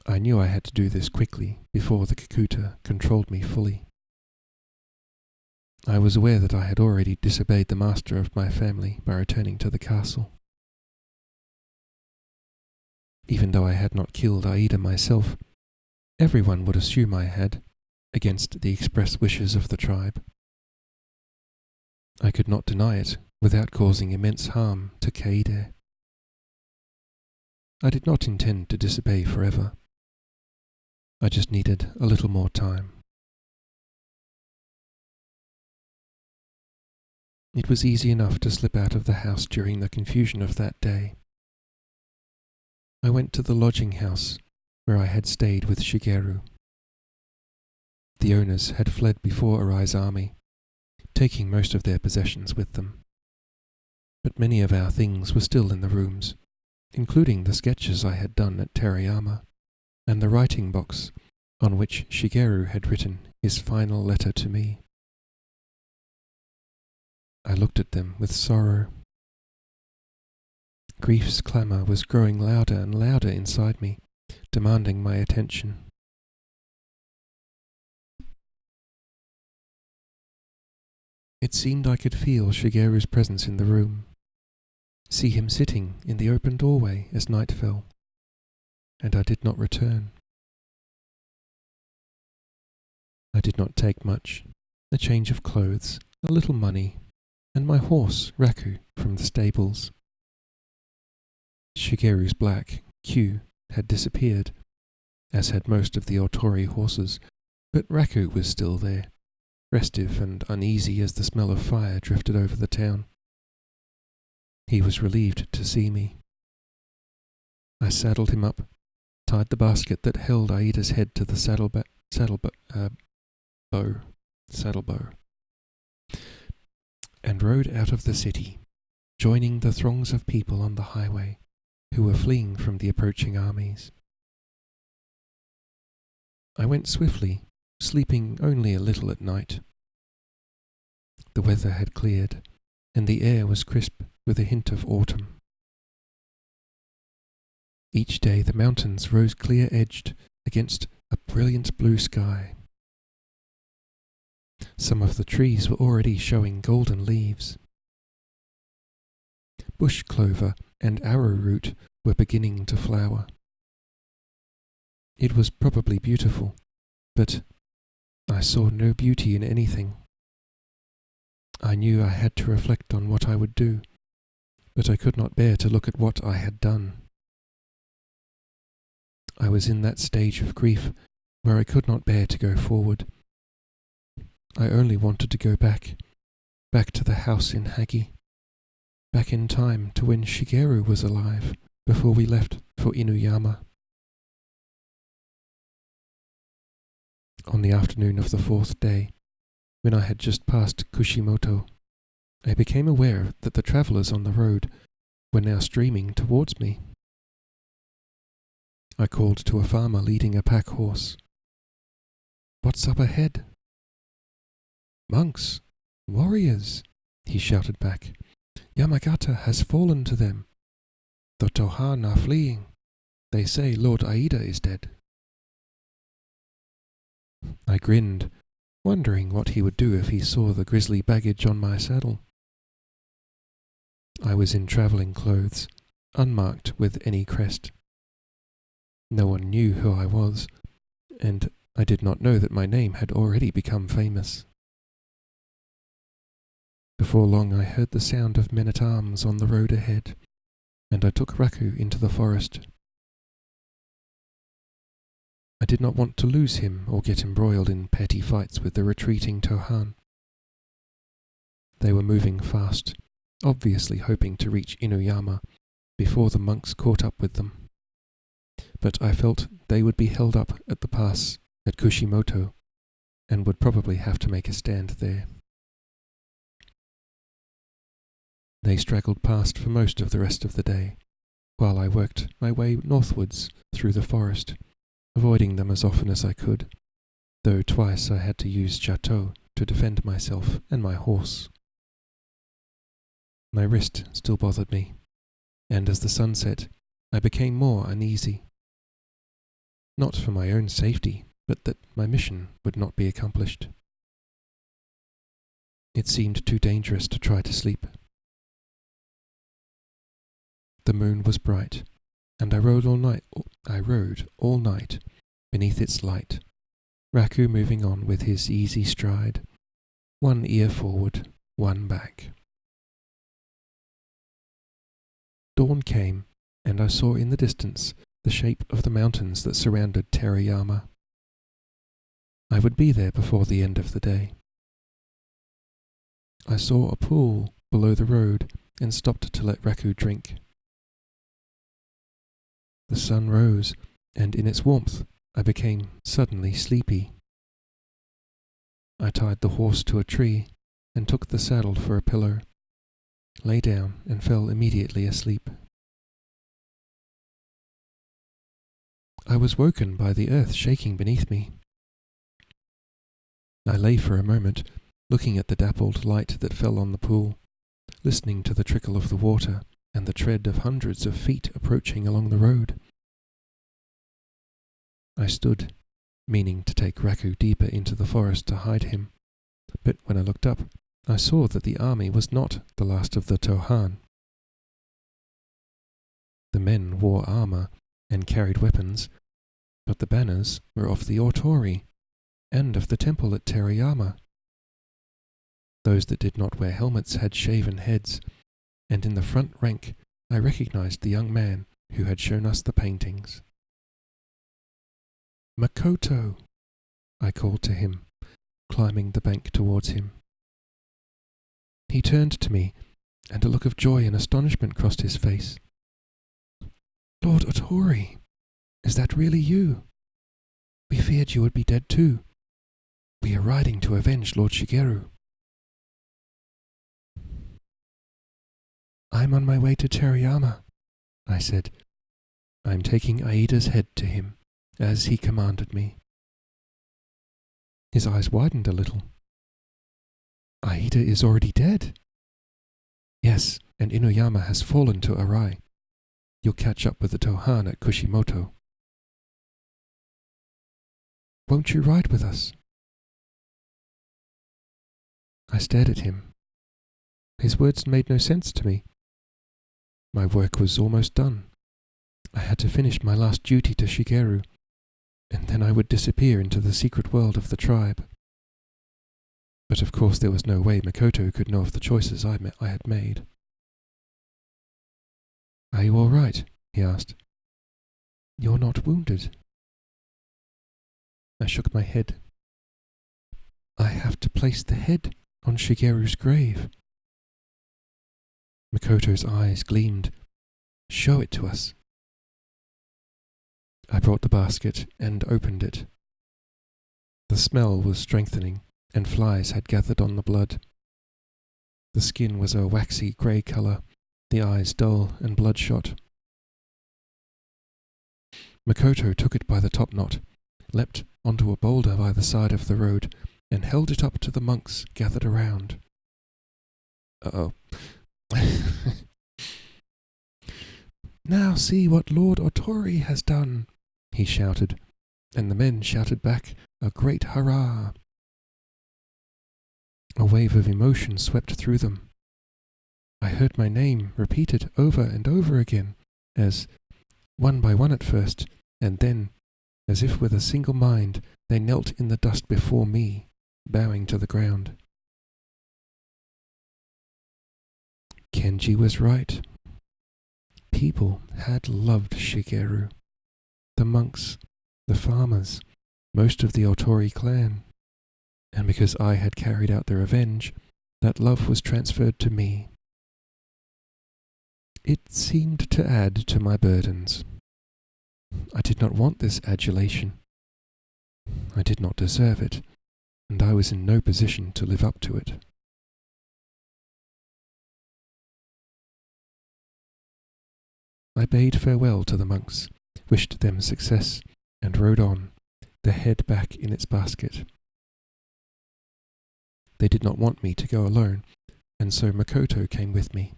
I knew I had to do this quickly before the Kikuta controlled me fully. I was aware that I had already disobeyed the master of my family by returning to the castle. Even though I had not killed Aida myself, everyone would assume I had, against the express wishes of the tribe. I could not deny it without causing immense harm to Keide. I did not intend to disobey forever. I just needed a little more time. It was easy enough to slip out of the house during the confusion of that day. I went to the lodging house where I had stayed with Shigeru. The owners had fled before Arai's army, taking most of their possessions with them. But many of our things were still in the rooms, including the sketches I had done at Terayama, and the writing box on which Shigeru had written his final letter to me. I looked at them with sorrow. Grief's clamour was growing louder and louder inside me, demanding my attention. It seemed I could feel Shigeru's presence in the room, see him sitting in the open doorway as night fell, and I did not return. I did not take much, a change of clothes, a little money, and my horse, Raku, from the stables. Shigeru's black, Q, had disappeared, as had most of the Otori horses, but Raku was still there, restive and uneasy as the smell of fire drifted over the town. He was relieved to see me. I saddled him up, tied the basket that held Aida's head to the saddlebow, and rode out of the city, joining the throngs of people on the highway who were fleeing from the approaching armies. I went swiftly, sleeping only a little at night. The weather had cleared, and the air was crisp with a hint of autumn. Each day the mountains rose clear-edged against a brilliant blue sky. Some of the trees were already showing golden leaves. bush clover and arrowroot were beginning to flower. It was probably beautiful, but I saw no beauty in anything. I knew I had to reflect on what I would do, but I could not bear to look at what I had done. I was in that stage of grief where I could not bear to go forward. I only wanted to go back to the house in Hagi, back in time to when Shigeru was alive, before we left for Inuyama. On the afternoon of the 4th day, when I had just passed Kushimoto, I became aware that the travellers on the road were now streaming towards me. I called to a farmer leading a pack horse. "What's up ahead?" "Monks, warriors," he shouted back. "Yamagata has fallen to them. The Tohan are fleeing. They say Lord Aida is dead." I grinned, wondering what he would do if he saw the grisly baggage on my saddle. I was in travelling clothes, unmarked with any crest. No one knew who I was, and I did not know that my name had already become famous. Before long I heard the sound of men-at-arms on the road ahead, and I took Raku into the forest. I did not want to lose him or get embroiled in petty fights with the retreating Tohan. They were moving fast, obviously hoping to reach Inuyama before the monks caught up with them. But I felt they would be held up at the pass at Kushimoto and would probably have to make a stand there. They straggled past for most of the rest of the day, while I worked my way northwards through the forest, avoiding them as often as I could, though twice I had to use Chateau to defend myself and my horse. My wrist still bothered me, and as the sun set, I became more uneasy. Not for my own safety, but that my mission would not be accomplished. It seemed too dangerous to try to sleep. The moon was bright, and I rode all night beneath its light, Raku moving on with his easy stride, one ear forward, one back. Dawn came, and I saw in the distance the shape of the mountains that surrounded Terayama. I would be there before the end of the day. I saw a pool below the road and stopped to let Raku drink. The sun rose, and in its warmth I became suddenly sleepy. I tied the horse to a tree and took the saddle for a pillow, lay down and fell immediately asleep. I was woken by the earth shaking beneath me. I lay for a moment, looking at the dappled light that fell on the pool, listening to the trickle of the water and the tread of hundreds of feet approaching along the road. I stood, meaning to take Raku deeper into the forest to hide him, but when I looked up, I saw that the army was not the last of the Tohan. The men wore armour and carried weapons, but the banners were of the Otori and of the temple at Terayama. Those that did not wear helmets had shaven heads, and in the front rank I recognized the young man who had shown us the paintings. "Makoto!" I called to him, climbing the bank towards him. He turned to me, and a look of joy and astonishment crossed his face. "Lord Otori, is that really you? We feared you would be dead too. We are riding to avenge Lord Shigeru." "I'm on my way to Terayama," I said. "I'm taking Aida's head to him, as he commanded me." His eyes widened a little. "Aida is already dead?" "Yes, and Inuyama has fallen to Arai. You'll catch up with the Tohan at Kushimoto." "Won't you ride with us?" I stared at him. His words made no sense to me. My work was almost done. I had to finish my last duty to Shigeru, and then I would disappear into the secret world of the tribe. But of course there was no way Makoto could know of the choices I had made. "Are you all right?" he asked. "You're not wounded?" I shook my head. "I have to place the head on Shigeru's grave." Makoto's eyes gleamed. "Show it to us." I brought the basket and opened it. The smell was strengthening, and flies had gathered on the blood. The skin was a waxy grey colour, the eyes dull and bloodshot. Makoto took it by the top knot, leapt onto a boulder by the side of the road, and held it up to the monks gathered around. Uh-oh. "Now see what Lord Otori has done," he shouted, and the men shouted back a great hurrah. A wave of emotion swept through them. I heard my name repeated over and over again, as, one by one at first, and then, as if with a single mind, they knelt in the dust before me, bowing to the ground. Kenji was right. People had loved Shigeru. The monks, the farmers, most of the Otori clan. And because I had carried out their revenge, that love was transferred to me. It seemed to add to my burdens. I did not want this adulation. I did not deserve it, and I was in no position to live up to it. I bade farewell to the monks, wished them success, and rode on, the head back in its basket. They did not want me to go alone, and so Makoto came with me.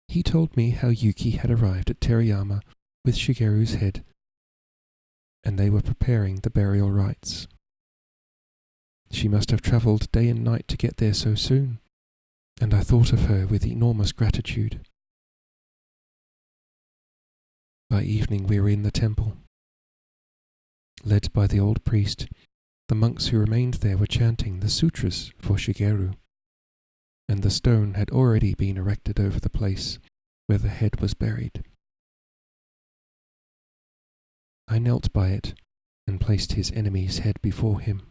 He told me how Yuki had arrived at Teriyama with Shigeru's head, and they were preparing the burial rites. She must have travelled day and night to get there so soon, and I thought of her with enormous gratitude. By evening we were in the temple. Led by the old priest, the monks who remained there were chanting the sutras for Shigeru, and the stone had already been erected over the place where the head was buried. I knelt by it and placed his enemy's head before him.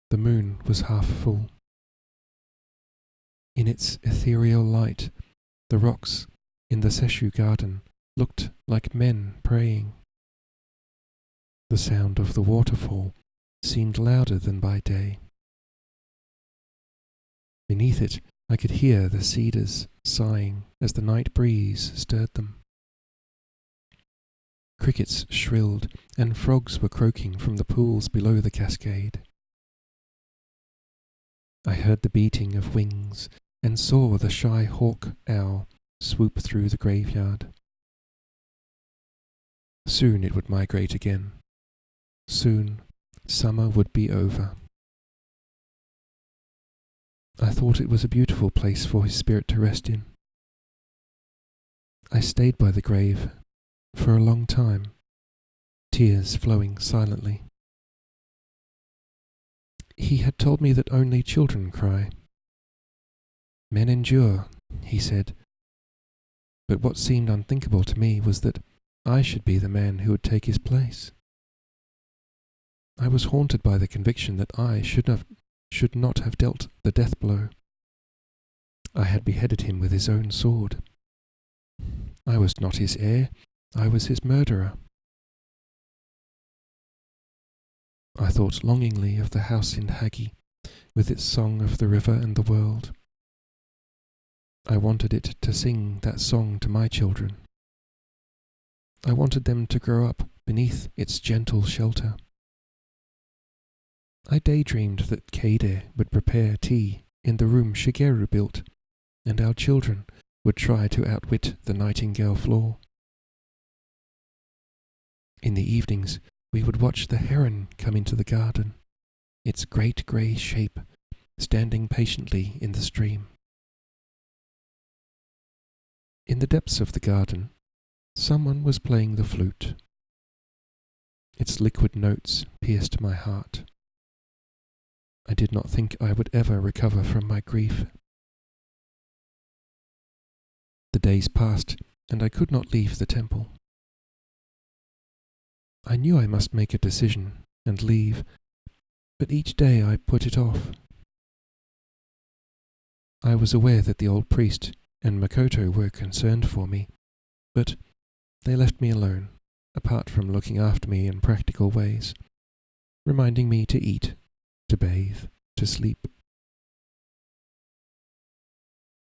The moon was half full. In its ethereal light, the rocks in the Sesshu garden looked like men praying. The sound of the waterfall seemed louder than by day. Beneath it, I could hear the cedars sighing as the night breeze stirred them. Crickets shrilled, and frogs were croaking from the pools below the cascade. I heard the beating of wings and saw the shy hawk owl swoop through the graveyard. Soon it would migrate again. Soon summer would be over. I thought it was a beautiful place for his spirit to rest in. I stayed by the grave for a long time, tears flowing silently. He had told me that only children cry. Men endure, he said, but what seemed unthinkable to me was that I should be the man who would take his place. I was haunted by the conviction that I should not have dealt the death blow. I had beheaded him with his own sword. I was not his heir, I was his murderer. I thought longingly of the house in Hagi, with its song of the river and the world. I wanted it to sing that song to my children. I wanted them to grow up beneath its gentle shelter. I daydreamed that Keide would prepare tea in the room Shigeru built, and our children would try to outwit the Nightingale Floor. In the evenings, we would watch the heron come into the garden, its great grey shape standing patiently in the stream. In the depths of the garden, someone was playing the flute. Its liquid notes pierced my heart. I did not think I would ever recover from my grief. The days passed, and I could not leave the temple. I knew I must make a decision and leave, but each day I put it off. I was aware that the old priest and Makoto were concerned for me, but they left me alone, apart from looking after me in practical ways, reminding me to eat, to bathe, to sleep.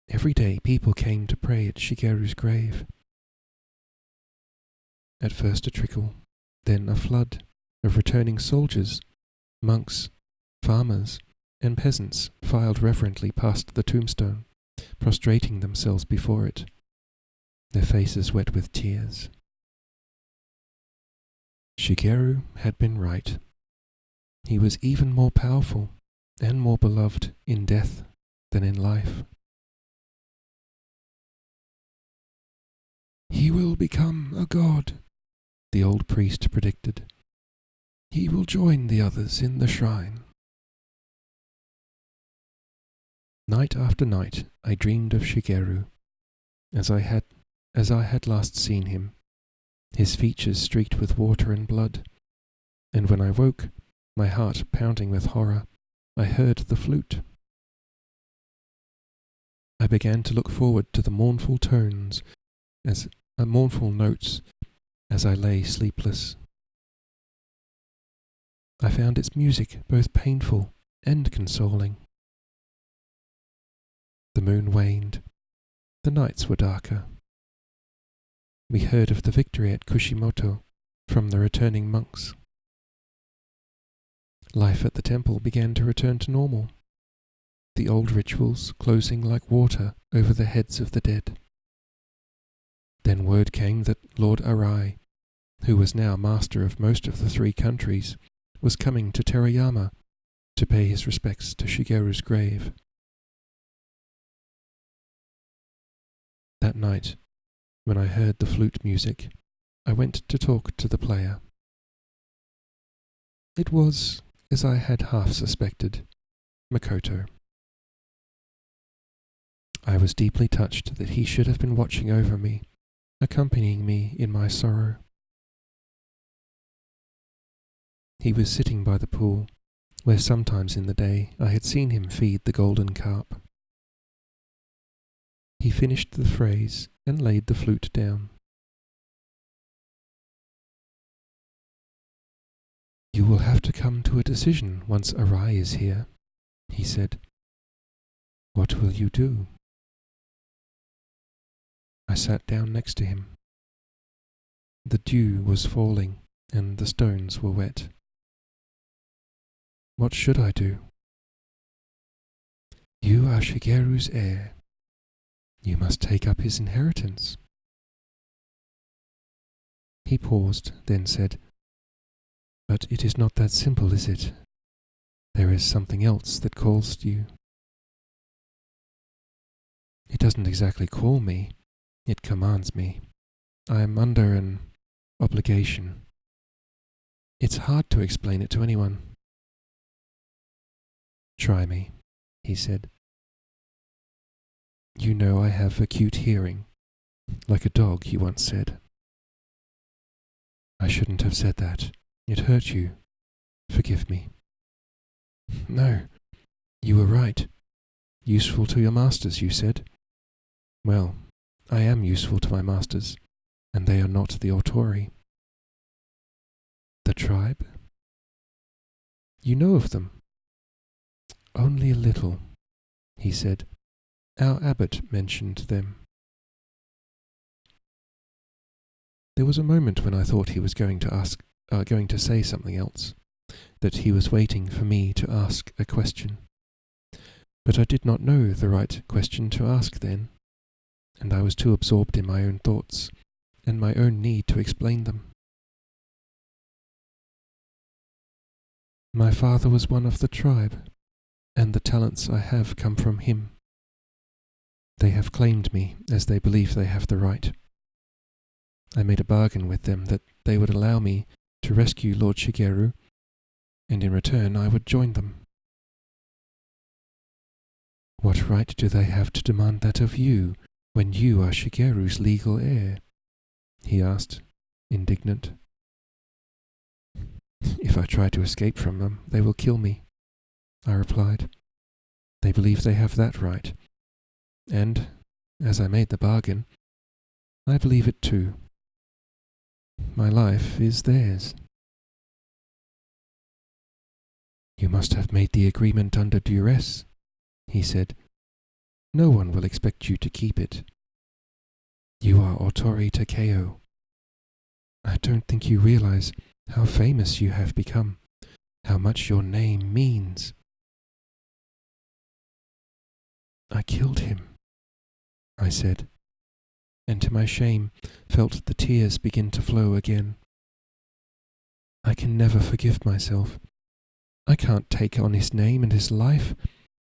Every day people came to pray at Shigeru's grave. At first a trickle, then a flood of returning soldiers, monks, farmers, and peasants filed reverently past the tombstone, prostrating themselves before it, their faces wet with tears. Shigeru had been right. He was even more powerful and more beloved in death than in life. "He will become a god," the old priest predicted. "He will join the others in the shrine." Night after night I dreamed of Shigeru, as I had last seen him, his features streaked with water and blood, and when I woke, my heart pounding with horror, I heard the flute. I began to look forward to the mournful notes as I lay sleepless. I found its music both painful and consoling. The moon waned. The nights were darker. We heard of the victory at Kushimoto from the returning monks. Life at the temple began to return to normal, the old rituals closing like water over the heads of the dead. Then word came that Lord Arai, who was now master of most of the 3 countries, was coming to Terayama to pay his respects to Shigeru's grave. That night, when I heard the flute music, I went to talk to the player. It was, as I had half suspected, Makoto. I was deeply touched that he should have been watching over me, accompanying me in my sorrow. He was sitting by the pool, where sometimes in the day I had seen him feed the golden carp. He finished the phrase and laid the flute down. "You will have to come to a decision once Arai is here," he said. "What will you do?" I sat down next to him. The dew was falling and the stones were wet. What should I do? "You are Shigeru's heir. You must take up his inheritance." He paused, then said, "But it is not that simple, is it? There is something else that calls you." "It doesn't exactly call me, it commands me. I am under an obligation. It's hard to explain it to anyone." "Try me," he said. "You know I have acute hearing, like a dog, you once said." "I shouldn't have said that. It hurt you. Forgive me." "No, you were right. Useful to your masters, you said. Well, I am useful to my masters, and they are not the Autori." "The tribe? You know of them?" "Only a little," he said. "Our abbot mentioned them." There was a moment when I thought he was going to say something else, that he was waiting for me to ask a question. But I did not know the right question to ask then, and I was too absorbed in my own thoughts and my own need to explain them. "My father was one of the tribe, and the talents I have come from him. They have claimed me as they believe they have the right. I made a bargain with them that they would allow me to rescue Lord Shigeru, and in return I would join them. What right do they have to demand that of you when you are Shigeru's legal heir? He asked, indignant. If I try to escape from them, they will kill me, I replied. They believe they have that right, and, as I made the bargain, I believe it too. My life is theirs. You must have made the agreement under duress, he said. No one will expect you to keep it. You are Otori Takeo. I don't think you realize how famous you have become, how much your name means. I killed him, I said, and to my shame felt the tears begin to flow again. I can never forgive myself. I can't take on his name and his life.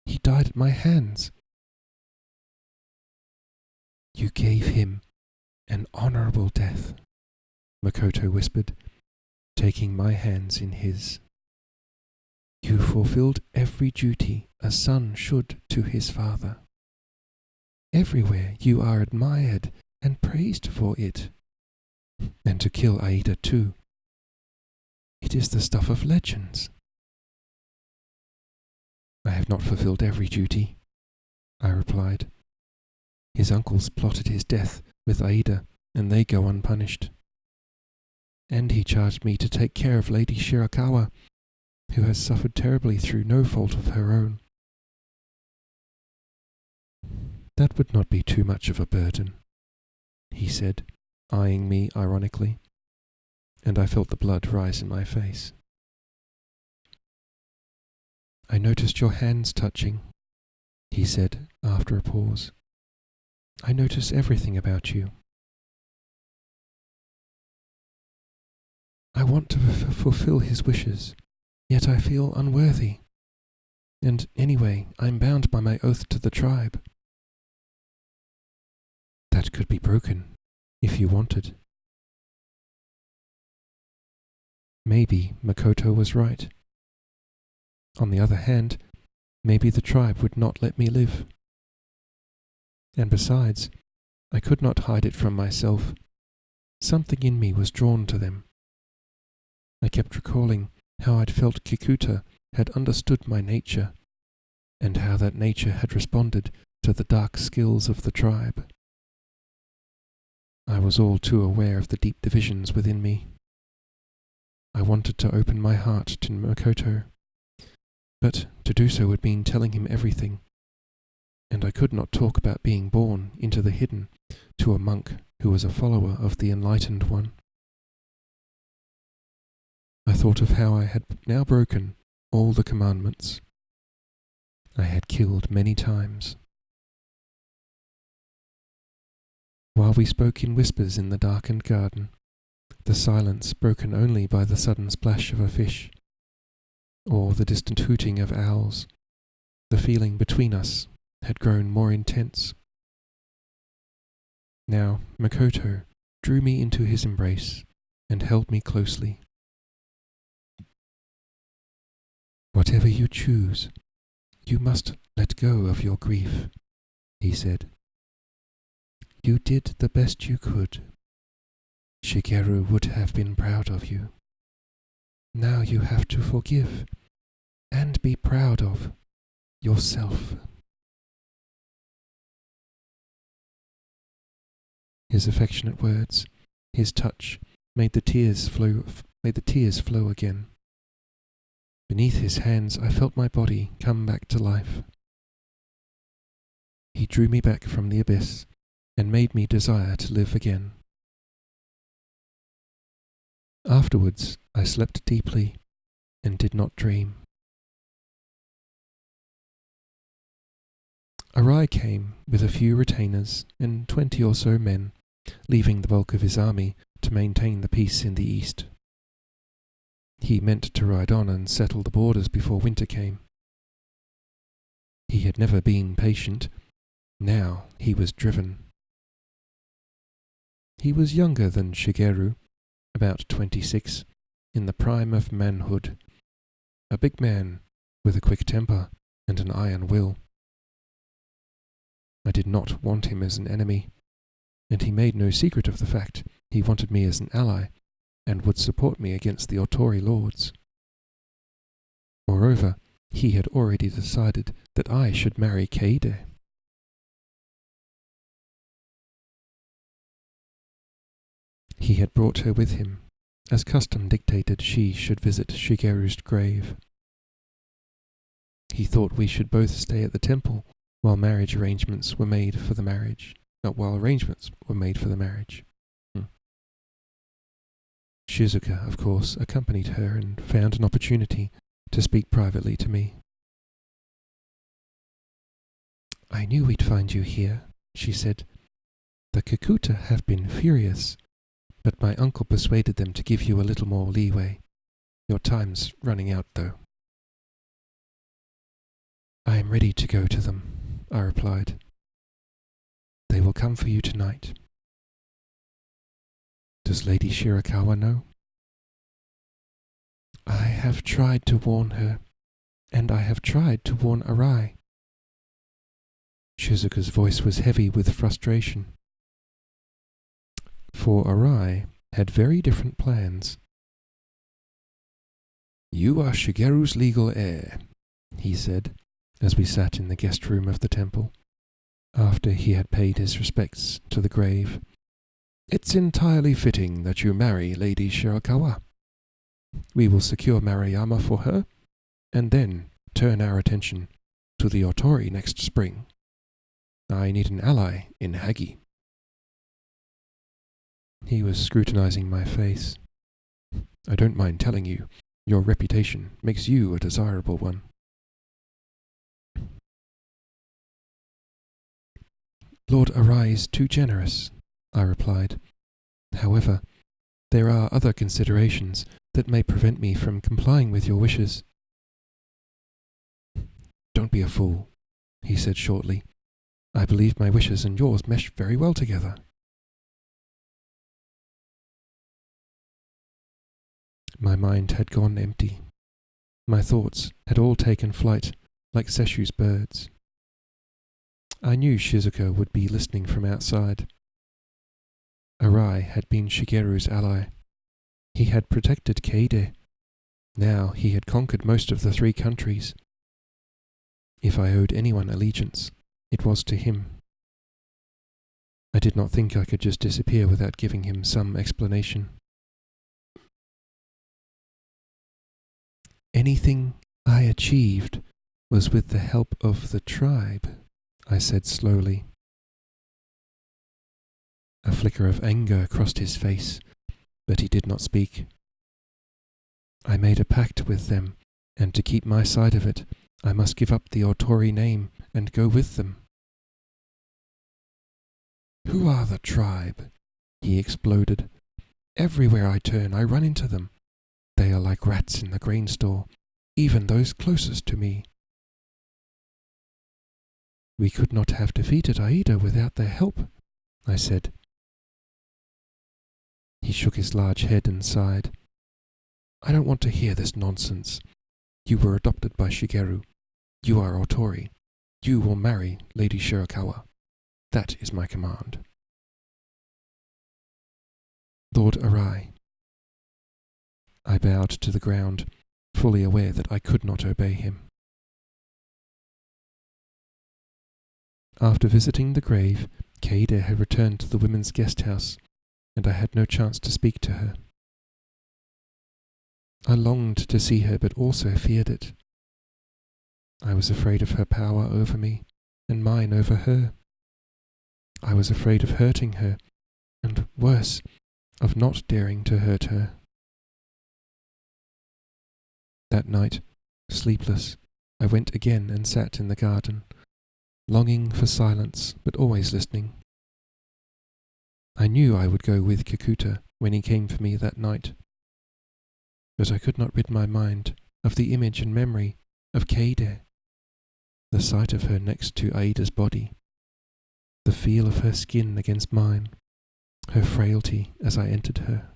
He died at my hands. You gave him an honorable death, Makoto whispered, taking my hands in his. You fulfilled every duty a son should to his father. Everywhere you are admired and praised for it. And to kill Aida too. It is the stuff of legends. I have not fulfilled every duty, I replied. His uncles plotted his death with Aida, and they go unpunished. And he charged me to take care of Lady Shirakawa, who has suffered terribly through no fault of her own. That would not be too much of a burden, he said, eyeing me ironically, and I felt the blood rise in my face. I noticed your hands touching, he said after a pause. I notice everything about you. I want to fulfill his wishes, yet I feel unworthy. And anyway, I'm bound by my oath to the tribe. That could be broken, if you wanted. Maybe Makoto was right. On the other hand, maybe the tribe would not let me live. And besides, I could not hide it from myself. Something in me was drawn to them. I kept recalling how I'd felt Kikuta had understood my nature, and how that nature had responded to the dark skills of the tribe. I was all too aware of the deep divisions within me. I wanted to open my heart to Makoto, but to do so would mean telling him everything, and I could not talk about being born into the hidden to a monk who was a follower of the Enlightened One. I thought of how I had now broken all the commandments. I had killed many times. While we spoke in whispers in the darkened garden, the silence broken only by the sudden splash of a fish, or the distant hooting of owls, the feeling between us had grown more intense. Now Makoto drew me into his embrace and held me closely. Whatever you choose, you must let go of your grief, he said. You did the best you could. Shigeru would have been proud of you. Now you have to forgive and be proud of yourself. His affectionate words, his touch, made the tears flow again. Beneath his hands I felt my body come back to life. He drew me back from the abyss and made me desire to live again. Afterwards I slept deeply and did not dream. Arai came with a few retainers and 20 or so men, leaving the bulk of his army to maintain the peace in the east. He meant to ride on and settle the borders before winter came. He had never been patient, Now he was driven. He was younger than Shigeru, about 26, in the prime of manhood, a big man with a quick temper and an iron will. I did not want him as an enemy, and he made no secret of the fact he wanted me as an ally and would support me against the Otori lords. Moreover, he had already decided that I should marry Kaede. He had brought her with him. As custom dictated, she should visit Shigeru's grave. He thought we should both stay at the temple while arrangements were made for the marriage. Shizuka, of course, accompanied her and found an opportunity to speak privately to me. "I knew we'd find you here," she said. "The Kakuta have been furious, but my uncle persuaded them to give you a little more leeway. Your time's running out, though." "I am ready to go to them," I replied. "They will come for you tonight." "Does Lady Shirakawa know?" "I have tried to warn her, and I have tried to warn Arai." Shizuka's voice was heavy with frustration. For Arai had very different plans. "You are Shigeru's legal heir," he said, as we sat in the guest room of the temple, after he had paid his respects to the grave. "It's entirely fitting that you marry Lady Shirakawa. We will secure Maruyama for her, and then turn our attention to the Otori next spring. I need an ally in Hagi." He was scrutinizing my face. "I don't mind telling you, your reputation makes you a desirable one." "Lord Arai is too generous," I replied. "However, there are other considerations that may prevent me from complying with your wishes." "Don't be a fool," he said shortly. "I believe my wishes and yours mesh very well together." My mind had gone empty. My thoughts had all taken flight like Seshu's birds. I knew Shizuka would be listening from outside. Arai had been Shigeru's ally. He had protected Kaede. Now he had conquered most of the 3 countries. If I owed anyone allegiance, it was to him. I did not think I could just disappear without giving him some explanation. "Anything I achieved was with the help of the tribe," I said slowly. A flicker of anger crossed his face, but he did not speak. "I made a pact with them, and to keep my side of it, I must give up the Otori name and go with them." "Who are the tribe?" he exploded. "Everywhere I turn, I run into them. They are like rats in the grain store, even those closest to me." "We could not have defeated Aida without their help," I said. He shook his large head and sighed. "I don't want to hear this nonsense. You were adopted by Shigeru. You are Otori. You will marry Lady Shirakawa. That is my command." "Lord Arai." I bowed to the ground, fully aware that I could not obey him. After visiting the grave, Kaede had returned to the women's guest house, and I had no chance to speak to her. I longed to see her, but also feared it. I was afraid of her power over me, and mine over her. I was afraid of hurting her, and worse, of not daring to hurt her. That night, sleepless, I went again and sat in the garden, longing for silence, but always listening. I knew I would go with Kakuta when he came for me that night, but I could not rid my mind of the image and memory of Kaede, the sight of her next to Aida's body, feel of her skin against mine, her frailty as I entered her.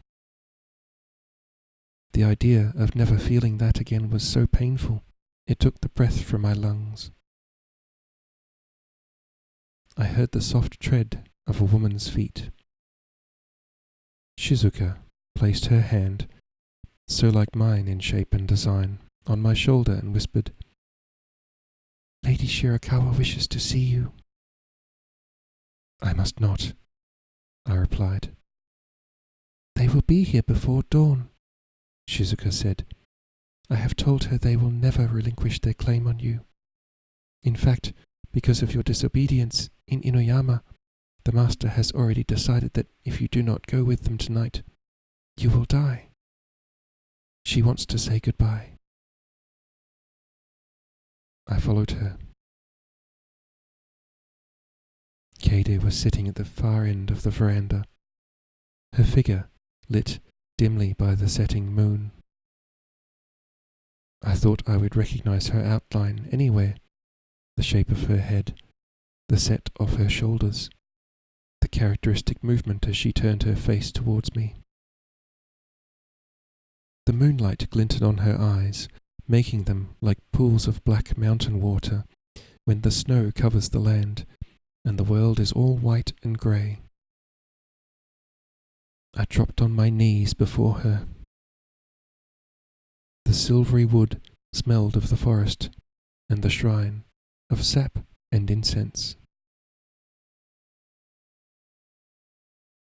The idea of never feeling that again was so painful, it took the breath from my lungs. I heard the soft tread of a woman's feet. Shizuka placed her hand, so like mine in shape and design, on my shoulder and whispered, "Lady Shirakawa wishes to see you." "I must not," I replied. "They will be here before dawn," Shizuka said. "I have told her they will never relinquish their claim on you. In fact, because of your disobedience in Inuyama, the master has already decided that if you do not go with them tonight, you will die. She wants to say goodbye." I followed her. Kade was sitting at the far end of the veranda, her figure lit dimly by the setting moon. I thought I would recognize her outline anywhere, the shape of her head, the set of her shoulders, the characteristic movement as she turned her face towards me. The moonlight glinted on her eyes, making them like pools of black mountain water when the snow covers the land and the world is all white and grey. I dropped on my knees before her. The silvery wood smelled of the forest and the shrine of sap and incense.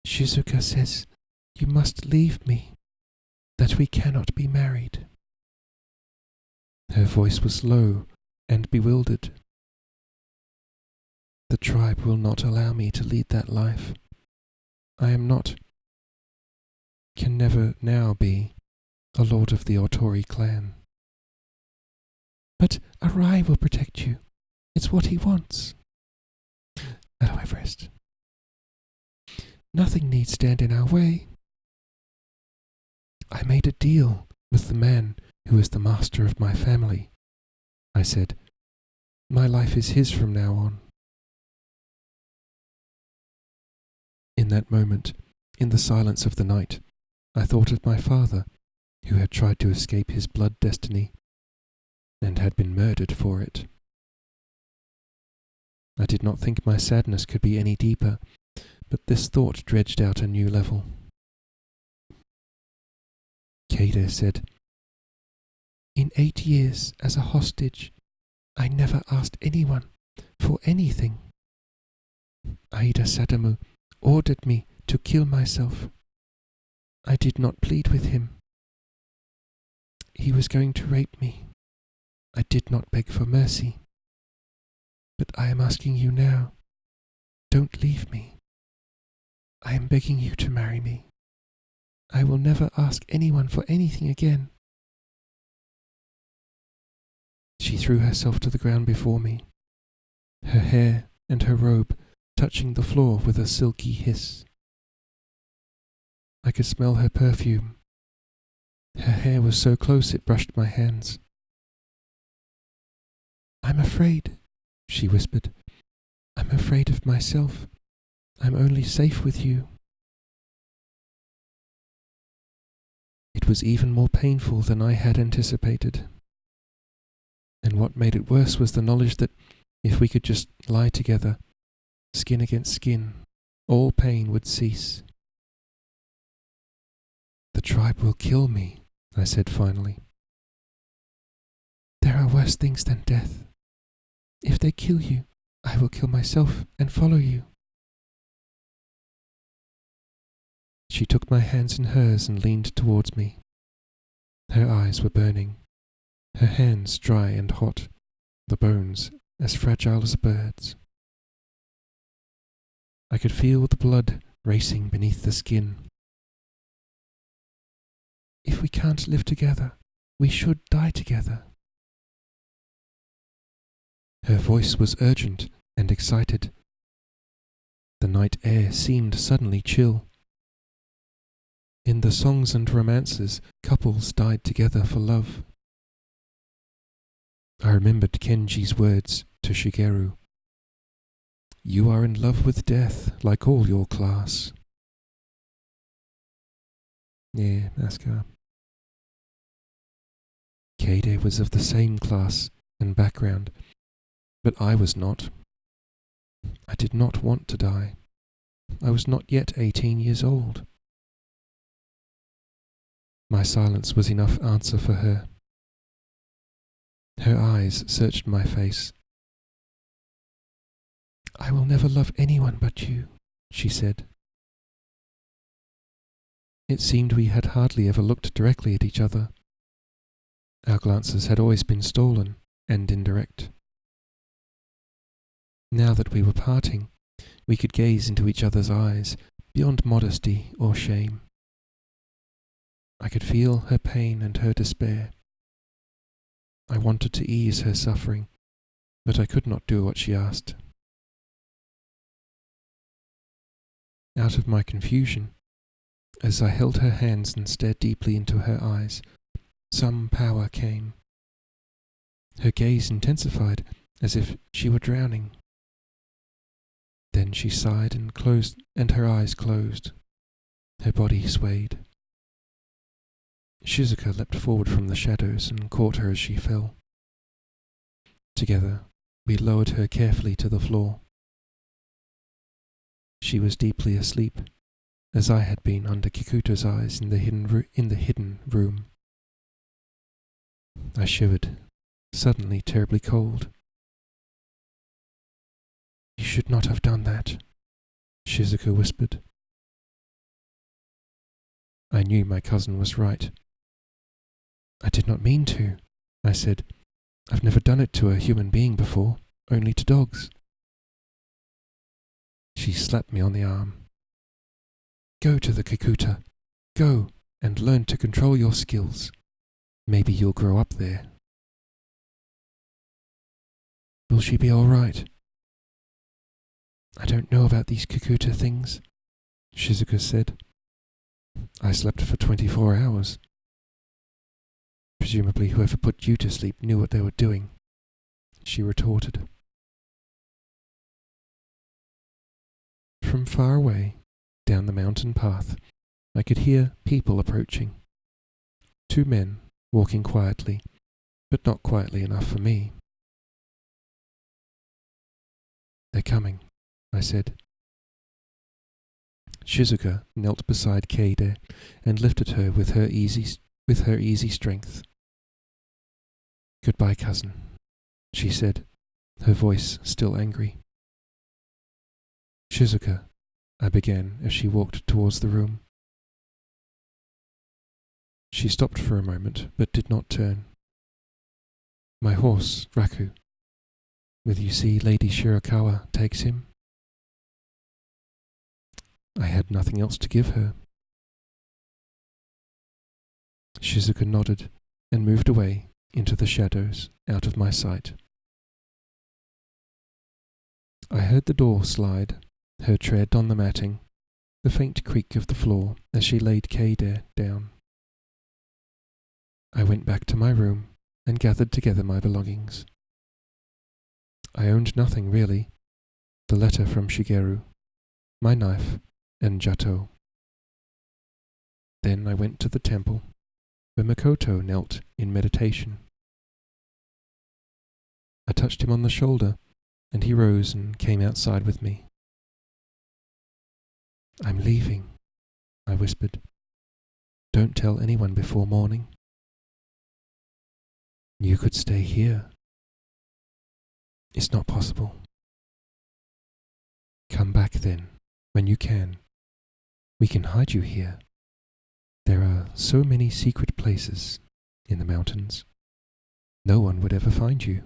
"Shizuka says you must leave me, that we cannot be married." Her voice was low and bewildered. "The tribe will not allow me to lead that life. I am not, can never now be, a lord of the Otori clan." "But Arai will protect you. It's what he wants." How do I rest? "Nothing need stand in our way." "I made a deal with the man who is the master of my family," I said. "My life is his from now on." In that moment, in the silence of the night, I thought of my father, who had tried to escape his blood destiny, and had been murdered for it. I did not think my sadness could be any deeper, but this thought dredged out a new level. Kade said, "In 8 years as a hostage, I never asked anyone for anything. Aida Sadamu ordered me to kill myself. I did not plead with him. He was going to rape me. I did not beg for mercy. But I am asking you now, don't leave me. I am begging you to marry me. I will never ask anyone for anything again." She threw herself to the ground before me, her hair and her robe touching the floor with a silky hiss. I could smell her perfume. Her hair was so close it brushed my hands. "I'm afraid," she whispered. "I'm afraid of myself. I'm only safe with you." It was even more painful than I had anticipated. And what made it worse was the knowledge that if we could just lie together, skin against skin, all pain would cease. "The tribe will kill me," I said finally. "There are worse things than death. If they kill you, I will kill myself and follow you." She took my hands in hers and leaned towards me. Her eyes were burning, her hands dry and hot, the bones as fragile as a bird's. I could feel the blood racing beneath the skin. "If we can't live together, we should die together." Her voice was urgent and excited. The night air seemed suddenly chill. In the songs and romances, couples died together for love. I remembered Kenji's words to Shigeru. You are in love with death, like all your class. Yeah, Askar. Kade was of the same class and background, but I was not. I did not want to die. I was not yet 18 years old. My silence was enough answer for her. Her eyes searched my face. I will never love anyone but you, she said. It seemed we had hardly ever looked directly at each other. Our glances had always been stolen and indirect. Now that we were parting, we could gaze into each other's eyes beyond modesty or shame. I could feel her pain and her despair. I wanted to ease her suffering, but I could not do what she asked. Out of my confusion, as I held her hands and stared deeply into her eyes, some power came. Her gaze intensified as if she were drowning. Then she sighed and her eyes closed. Her body swayed. Shizuka leapt forward from the shadows and caught her as she fell. Together, we lowered her carefully to the floor. She was deeply asleep, as I had been under Kikuta's eyes in the hidden room. I shivered, suddenly terribly cold. You should not have done that, Shizuka whispered. I knew my cousin was right. I did not mean to, I said. I've never done it to a human being before, only to dogs. She slapped me on the arm. Go to the Kikuta. Go and learn to control your skills. Maybe you'll grow up there. Will she be all right? I don't know about these Kikuta things, Shizuka said. I slept for 24 hours. Presumably whoever put you to sleep knew what they were doing, she retorted. From far away, down the mountain path, I could hear people approaching. 2 men walking quietly, but not quietly enough for me. They're coming, I said. Shizuka knelt beside Kade and lifted her with her easy strength. Goodbye, cousin, she said, her voice still angry. Shizuka, I began as she walked towards the room. She stopped for a moment, but did not turn. My horse, Raku. Will you see Lady Shirakawa takes him? I had nothing else to give her. Shizuka nodded and moved away into the shadows, out of my sight. I heard the door slide, her tread on the matting, the faint creak of the floor as she laid Kade down. I went back to my room and gathered together my belongings. I owned nothing really, the letter from Shigeru, my knife, and Jato. Then I went to the temple, where Makoto knelt in meditation. I touched him on the shoulder, and he rose and came outside with me. I'm leaving, I whispered. Don't tell anyone before morning. You could stay here. It's not possible. Come back then, when you can. We can hide you here. There are so many secret places in the mountains. No one would ever find you.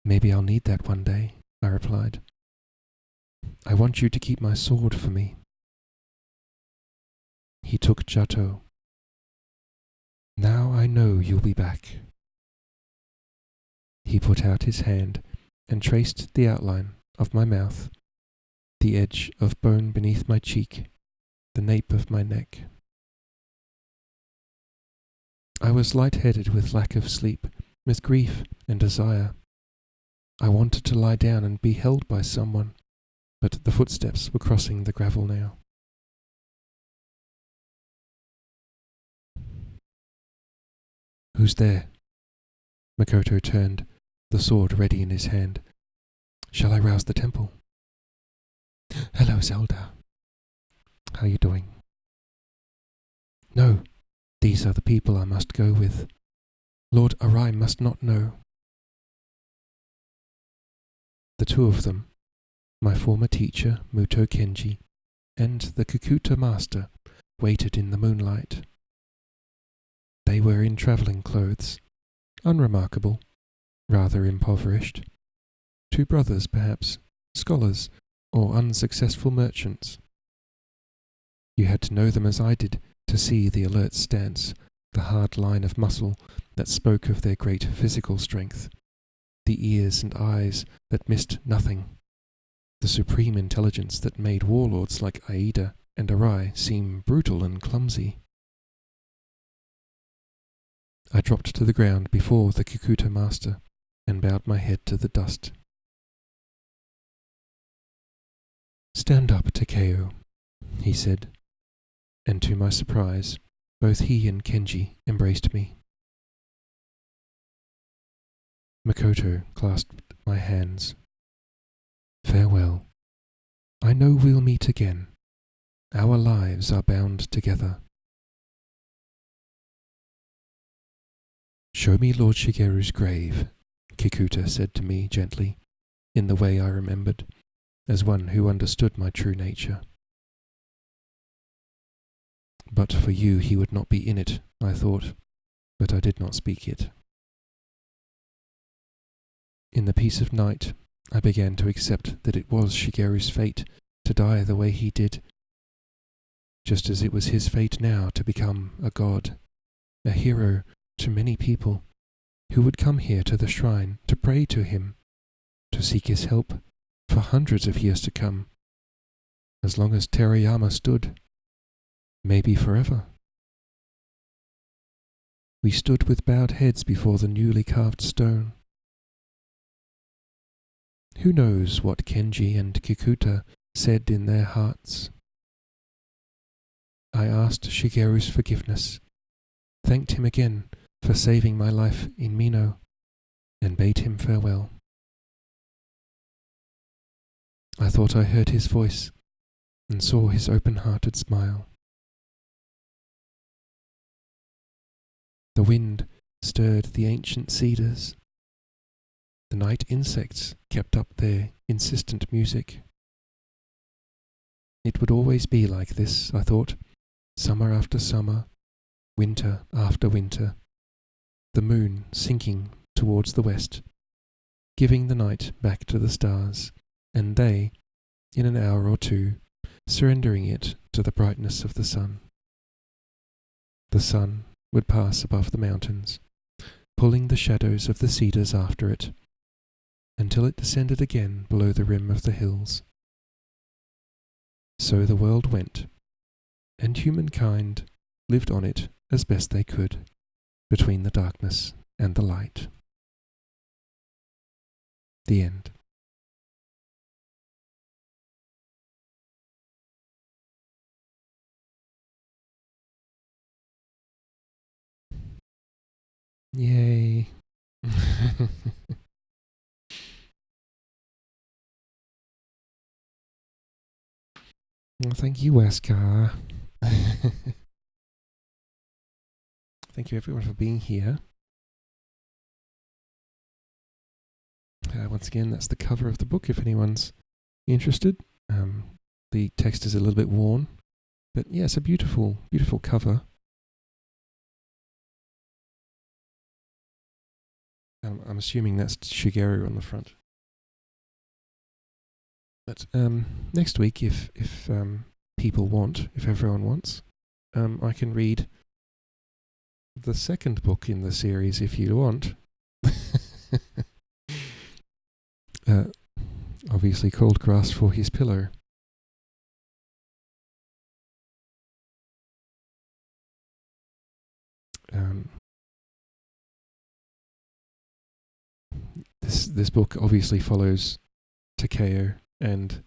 Maybe I'll need that one day, I replied. I want you to keep my sword for me. He took Jato. Now I know you'll be back. He put out his hand and traced the outline of my mouth, the edge of bone beneath my cheek, the nape of my neck. I was light-headed with lack of sleep, with grief and desire. I wanted to lie down and be held by someone, but the footsteps were crossing the gravel now. Who's there? Makoto turned, the sword ready in his hand. Shall I rouse the temple? Hello, Zelda. How you doing? No, these are the people I must go with. Lord Arai must not know. The two of them, my former teacher, Muto Kenji, and the Kikuta master, waited in the moonlight. They were in travelling clothes, unremarkable, rather impoverished. Two brothers, perhaps, scholars, or unsuccessful merchants. You had to know them as I did to see the alert stance, the hard line of muscle that spoke of their great physical strength, the ears and eyes that missed nothing, the supreme intelligence that made warlords like Aida and Arai seem brutal and clumsy. I dropped to the ground before the Kikuta master and bowed my head to the dust. Stand up, Takeo, he said, and to my surprise, both he and Kenji embraced me. Makoto clasped my hands. Farewell. I know we'll meet again. Our lives are bound together. Show me Lord Shigeru's grave, Kikuta said to me gently, in the way I remembered, as one who understood my true nature. But for you he would not be in it, I thought, but I did not speak it. In the peace of night, I began to accept that it was Shigeru's fate to die the way he did, just as it was his fate now to become a god, a hero to many people who would come here to the shrine to pray to him, to seek his help for hundreds of years to come, as long as Terayama stood, maybe forever. We stood with bowed heads before the newly carved stone. Who knows what Kenji and Kikuta said in their hearts? I asked Shigeru's forgiveness, thanked him again for saving my life in Mino, and bade him farewell. I thought I heard his voice and saw his open-hearted smile. The wind stirred the ancient cedars. The night insects kept up their insistent music. It would always be like this, I thought, summer after summer, winter after winter, the moon sinking towards the west, giving the night back to the stars, and they, in an hour or two, surrendering it to the brightness of the sun. The sun would pass above the mountains, pulling the shadows of the cedars after it, until it descended again below the rim of the hills. So the world went, and humankind lived on it as best they could, between the darkness and the light. The end. Yay. Well, thank you, Wesker. Thank you, everyone, for being here. Once again, that's the cover of the book, if anyone's interested. The text is a little bit worn, but yeah, it's a beautiful, beautiful cover. I'm assuming that's Shigeru on the front. But next week, if people want, if everyone wants, I can read the second book in the series if you want. Obviously called Grass for His Pillow. this book obviously follows Takeo, and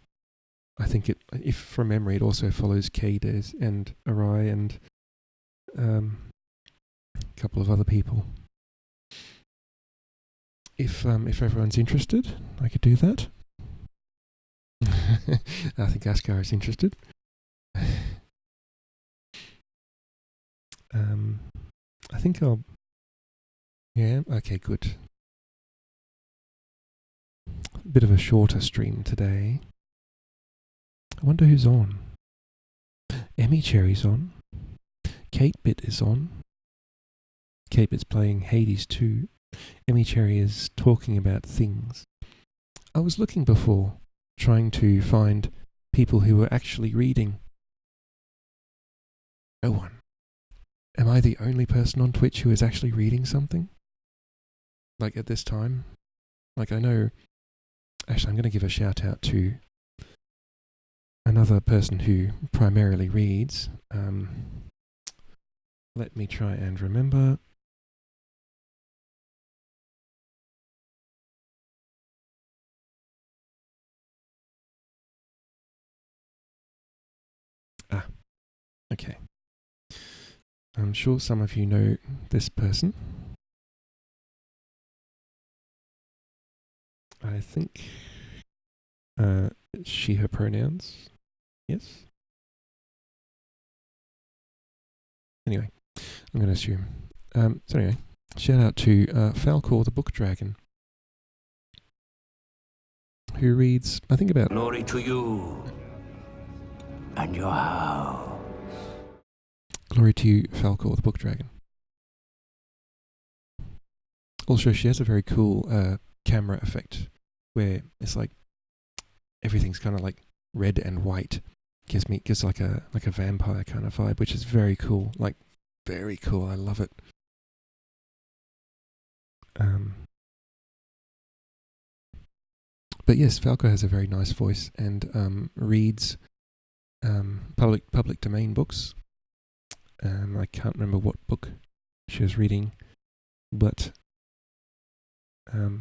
I think if from memory, it also follows Kades and Arai and a couple of other people. If everyone's interested, I could do that. I think Askar is interested. I think I'll... Yeah, okay, good. A bit of a shorter stream today. I wonder who's on. Emmy Cherry's on. Kate Bit is on. Kate Bit's playing Hades 2. Emmy Cherry is talking about things. I was looking before, trying to find people who were actually reading. No one. Am I the only person on Twitch who is actually reading something? Like at this time? Like I know... Actually, I'm going to give a shout out to another person who primarily reads. Let me try and remember. Okay. I'm sure some of you know this person. I think she, her pronouns. Yes? Anyway, I'm going to assume. So anyway, shout out to Falcor the Book Dragon, who reads, I think about... Glory to you and your house. Glory to you, Falcor the Book Dragon. Also, she has a very cool camera effect where it's like everything's kind of like red and white. Gives like a vampire kind of vibe, which is very cool. Like very cool. I love it. But yes, Falco has a very nice voice and reads public domain books. I can't remember what book she was reading, but the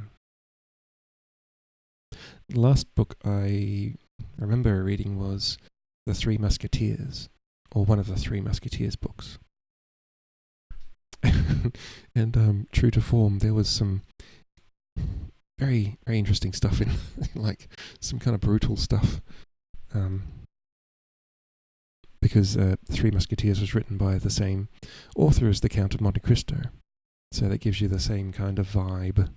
last book I remember reading was The Three Musketeers, or one of the Three Musketeers books. And true to form, there was some very, very interesting stuff in, like some kind of brutal stuff. Because Three Musketeers was written by the same author as The Count of Monte Cristo. So that gives you the same kind of vibe.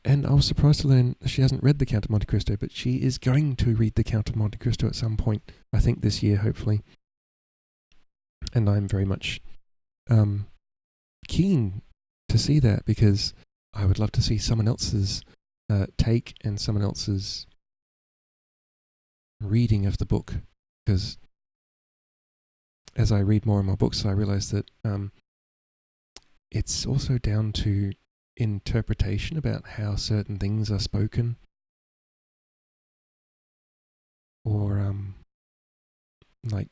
And I was surprised to learn she hasn't read The Count of Monte Cristo, but she is going to read The Count of Monte Cristo at some point, I think this year, hopefully. And I'm very much keen to see that, because I would love to see someone else's take and someone else's reading of the book, because as I read more and more books, I realize that it's also down to interpretation about how certain things are spoken, or like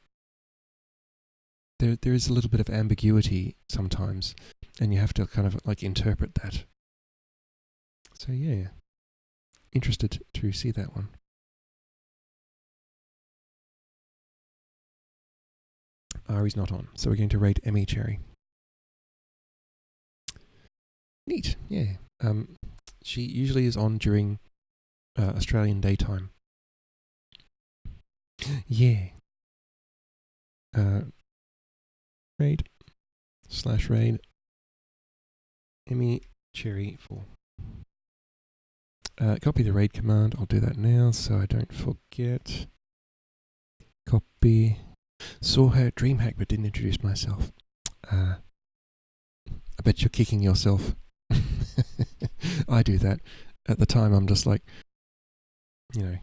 there is a little bit of ambiguity sometimes, and you have to kind of like interpret that. So yeah, interested to see that one. Ari's not on, so we're going to rate Emmy Cherry. Neat, yeah. She usually is on during Australian daytime. Yeah. Raid/raid Emmy Cherry 4. Copy the raid command. I'll do that now so I don't forget. Copy. Saw her DreamHack but didn't introduce myself. I bet you're kicking yourself. I do that. At the time I'm just like,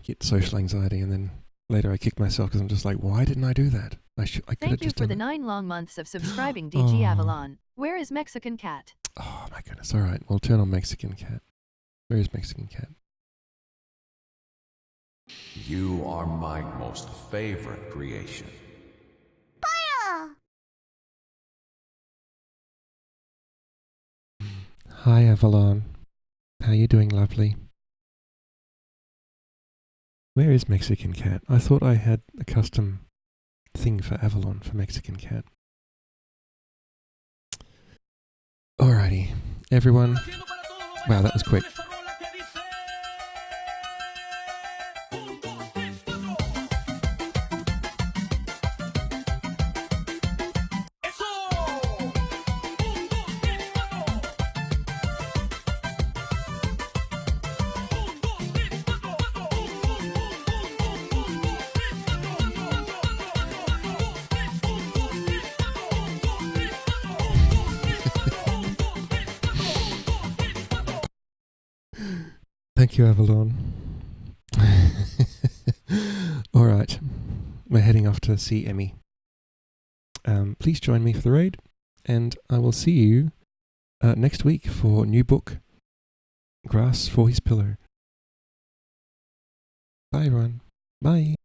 get social anxiety, and then later I kick myself because I'm just like, why didn't I do that? I could have just done it. Thank you for the 9 long months of subscribing, DG Avalon. Where is Mexican Cat? Oh my goodness. Alright, we'll turn on Mexican Cat. Where is Mexican Cat? You are my most favorite creation. Hi, Avalon. How you doing, lovely? Where is Mexican Cat? I thought I had a custom thing for Avalon for Mexican Cat. Alrighty, everyone. Wow, that was quick. Thank you, Avalon. All right, we're heading off to see Emmy. Please join me for the raid, and I will see you next week for new book, Grass for His Pillow. Bye, everyone. Bye.